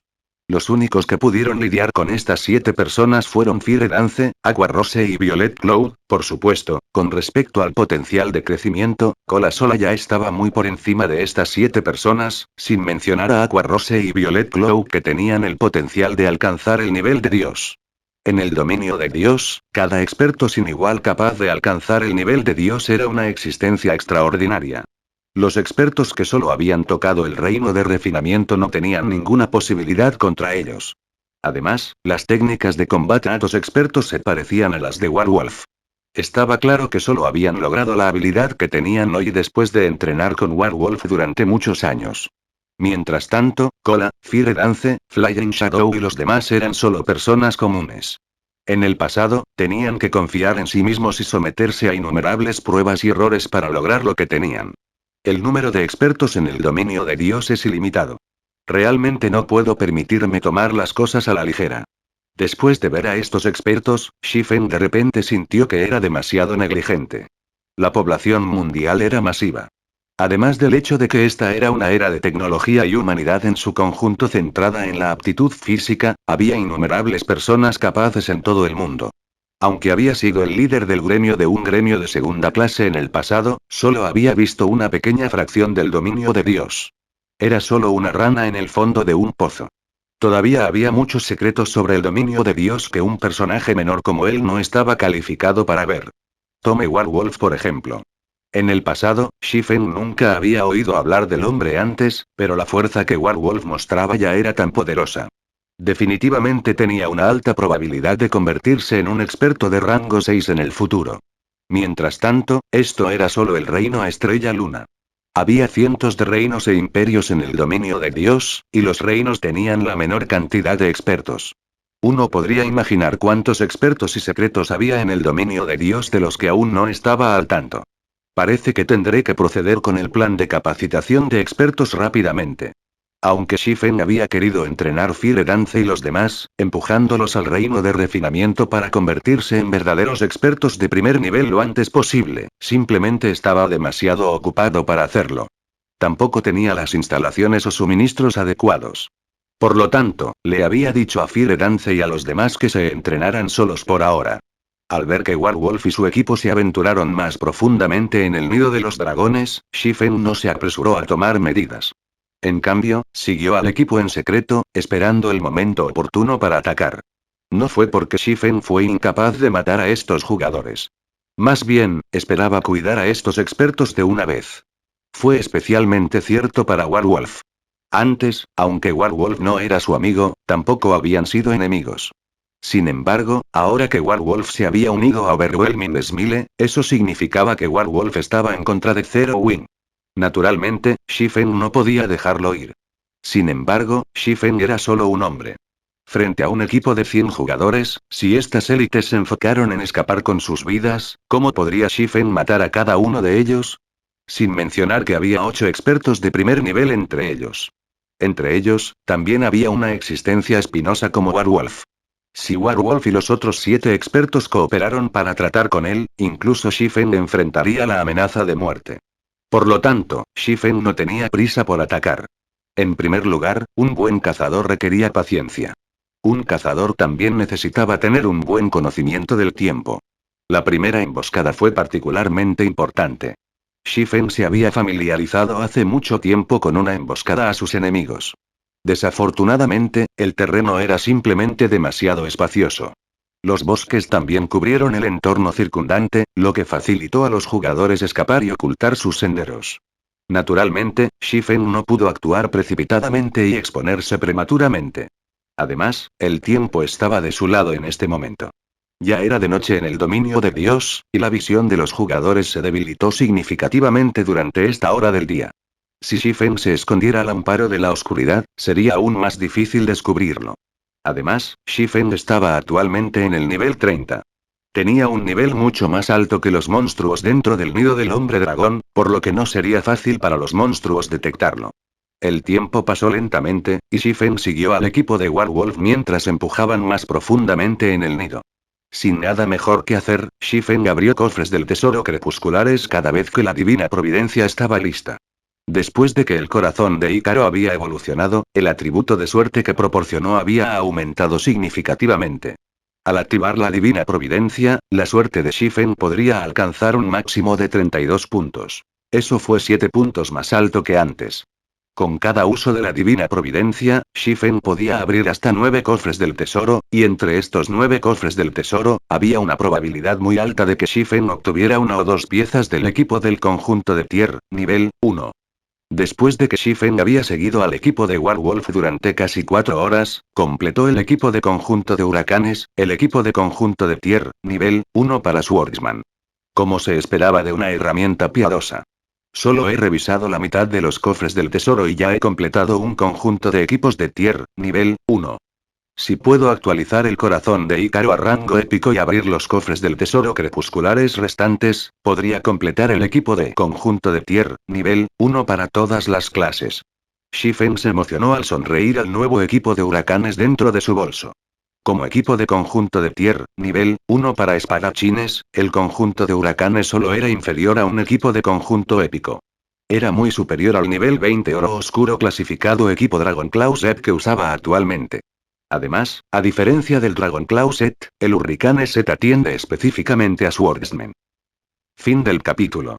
Los únicos que pudieron lidiar con estas 7 personas fueron Fire Dance, Aqua Rose y Violet Cloud. Por supuesto, con respecto al potencial de crecimiento, Cola sola ya estaba muy por encima de estas 7 personas, sin mencionar a Aqua Rose y Violet Cloud que tenían el potencial de alcanzar el nivel de Dios. En el dominio de Dios, cada experto sin igual capaz de alcanzar el nivel de Dios era una existencia extraordinaria. Los expertos que solo habían tocado el reino de refinamiento no tenían ninguna posibilidad contra ellos. Además, las técnicas de combate a los expertos se parecían a las de Warwolf. Estaba claro que solo habían logrado la habilidad que tenían hoy después de entrenar con Werewolf durante muchos años. Mientras tanto, Cola, Fire Dance, Flying Shadow y los demás eran solo personas comunes. En el pasado, tenían que confiar en sí mismos y someterse a innumerables pruebas y errores para lograr lo que tenían. El número de expertos en el dominio de Dios es ilimitado. Realmente no puedo permitirme tomar las cosas a la ligera. Después de ver a estos expertos, Shifen de repente sintió que era demasiado negligente. La población mundial era masiva. Además del hecho de que esta era una era de tecnología y humanidad en su conjunto centrada en la aptitud física, había innumerables personas capaces en todo el mundo. Aunque había sido el líder del gremio de un gremio de segunda clase en el pasado, solo había visto una pequeña fracción del dominio de Dios. Era solo una rana en el fondo de un pozo. Todavía había muchos secretos sobre el dominio de Dios que un personaje menor como él no estaba calificado para ver. Tome Werewolf por ejemplo. En el pasado, Shifen nunca había oído hablar del hombre antes, pero la fuerza que Werewolf mostraba ya era tan poderosa. Definitivamente tenía una alta probabilidad de convertirse en un experto de rango 6 en el futuro. Mientras tanto, esto era solo el reino a Estrella Luna. Había cientos de reinos e imperios en el dominio de Dios, y los reinos tenían la menor cantidad de expertos. Uno podría imaginar cuántos expertos y secretos había en el dominio de Dios de los que aún no estaba al tanto. Parece que tendré que proceder con el plan de capacitación de expertos rápidamente. Aunque Shifen había querido entrenar Fire Dance y los demás, empujándolos al reino de refinamiento para convertirse en verdaderos expertos de primer nivel lo antes posible, simplemente estaba demasiado ocupado para hacerlo. Tampoco tenía las instalaciones o suministros adecuados. Por lo tanto, le había dicho a Fire Dance y a los demás que se entrenaran solos por ahora. Al ver que Werewolf y su equipo se aventuraron más profundamente en el nido de los dragones, Shifen no se apresuró a tomar medidas. En cambio, siguió al equipo en secreto, esperando el momento oportuno para atacar. No fue porque Shifen fue incapaz de matar a estos jugadores. Más bien, esperaba cuidar a estos expertos de una vez. Fue especialmente cierto para Werewolf. Antes, aunque Werewolf no era su amigo, tampoco habían sido enemigos. Sin embargo, ahora que Werewolf se había unido a Overwhelming Smile, eso significaba que Werewolf estaba en contra de Zero Wing. Naturalmente, Shifen no podía dejarlo ir. Sin embargo, Shifen era solo un hombre. Frente a un equipo de 100 jugadores, si estas élites se enfocaron en escapar con sus vidas, ¿cómo podría Shifen matar a cada uno de ellos? Sin mencionar que había 8 expertos de primer nivel entre ellos. Entre ellos, también había una existencia espinosa como Werewolf. Si Werewolf y los otros 7 expertos cooperaron para tratar con él, incluso Shifen enfrentaría la amenaza de muerte. Por lo tanto, Shifen no tenía prisa por atacar. En primer lugar, un buen cazador requería paciencia. Un cazador también necesitaba tener un buen conocimiento del tiempo. La primera emboscada fue particularmente importante. Shifen se había familiarizado hace mucho tiempo con una emboscada a sus enemigos. Desafortunadamente, el terreno era simplemente demasiado espacioso. Los bosques también cubrieron el entorno circundante, lo que facilitó a los jugadores escapar y ocultar sus senderos. Naturalmente, Shifen no pudo actuar precipitadamente y exponerse prematuramente. Además, el tiempo estaba de su lado en este momento. Ya era de noche en el dominio de Dios, y la visión de los jugadores se debilitó significativamente durante esta hora del día. Si Shifen se escondiera al amparo de la oscuridad, sería aún más difícil descubrirlo. Además, Shifen estaba actualmente en el nivel 30. Tenía un nivel mucho más alto que los monstruos dentro del nido del hombre dragón, por lo que no sería fácil para los monstruos detectarlo. El tiempo pasó lentamente, y Shifen siguió al equipo de Werewolf mientras empujaban más profundamente en el nido. Sin nada mejor que hacer, Shifen abrió cofres del tesoro crepusculares cada vez que la divina providencia estaba lista. Después de que el corazón de Ícaro había evolucionado, el atributo de suerte que proporcionó había aumentado significativamente. Al activar la divina providencia, la suerte de Shifen podría alcanzar un máximo de 32 puntos. Eso fue 7 puntos más alto que antes. Con cada uso de la divina providencia, Shifen podía abrir hasta 9 cofres del tesoro, y entre estos 9 cofres del tesoro, había una probabilidad muy alta de que Shifen obtuviera una o dos piezas del equipo del conjunto de Tier, nivel 1. Después de que Shifen había seguido al equipo de Warwolf durante casi 4 horas, completó el equipo de conjunto de huracanes, el equipo de conjunto de Tier, nivel 1 para Swordsman. Como se esperaba de una herramienta piadosa. Solo he revisado la mitad de los cofres del tesoro y ya he completado un conjunto de equipos de Tier, nivel 1. Si puedo actualizar el corazón de Ícaro a rango épico y abrir los cofres del tesoro crepusculares restantes, podría completar el equipo de conjunto de Tier, nivel 1 para todas las clases. Shifen se emocionó al sonreír al nuevo equipo de huracanes dentro de su bolso. Como equipo de conjunto de Tier, nivel 1 para espadachines, el conjunto de huracanes solo era inferior a un equipo de conjunto épico. Era muy superior al nivel 20 oro oscuro clasificado equipo Dragon Claw Set que usaba actualmente. Además, a diferencia del Dragon Claw Set, el Hurricane Set atiende específicamente a Swordsman. Fin del capítulo.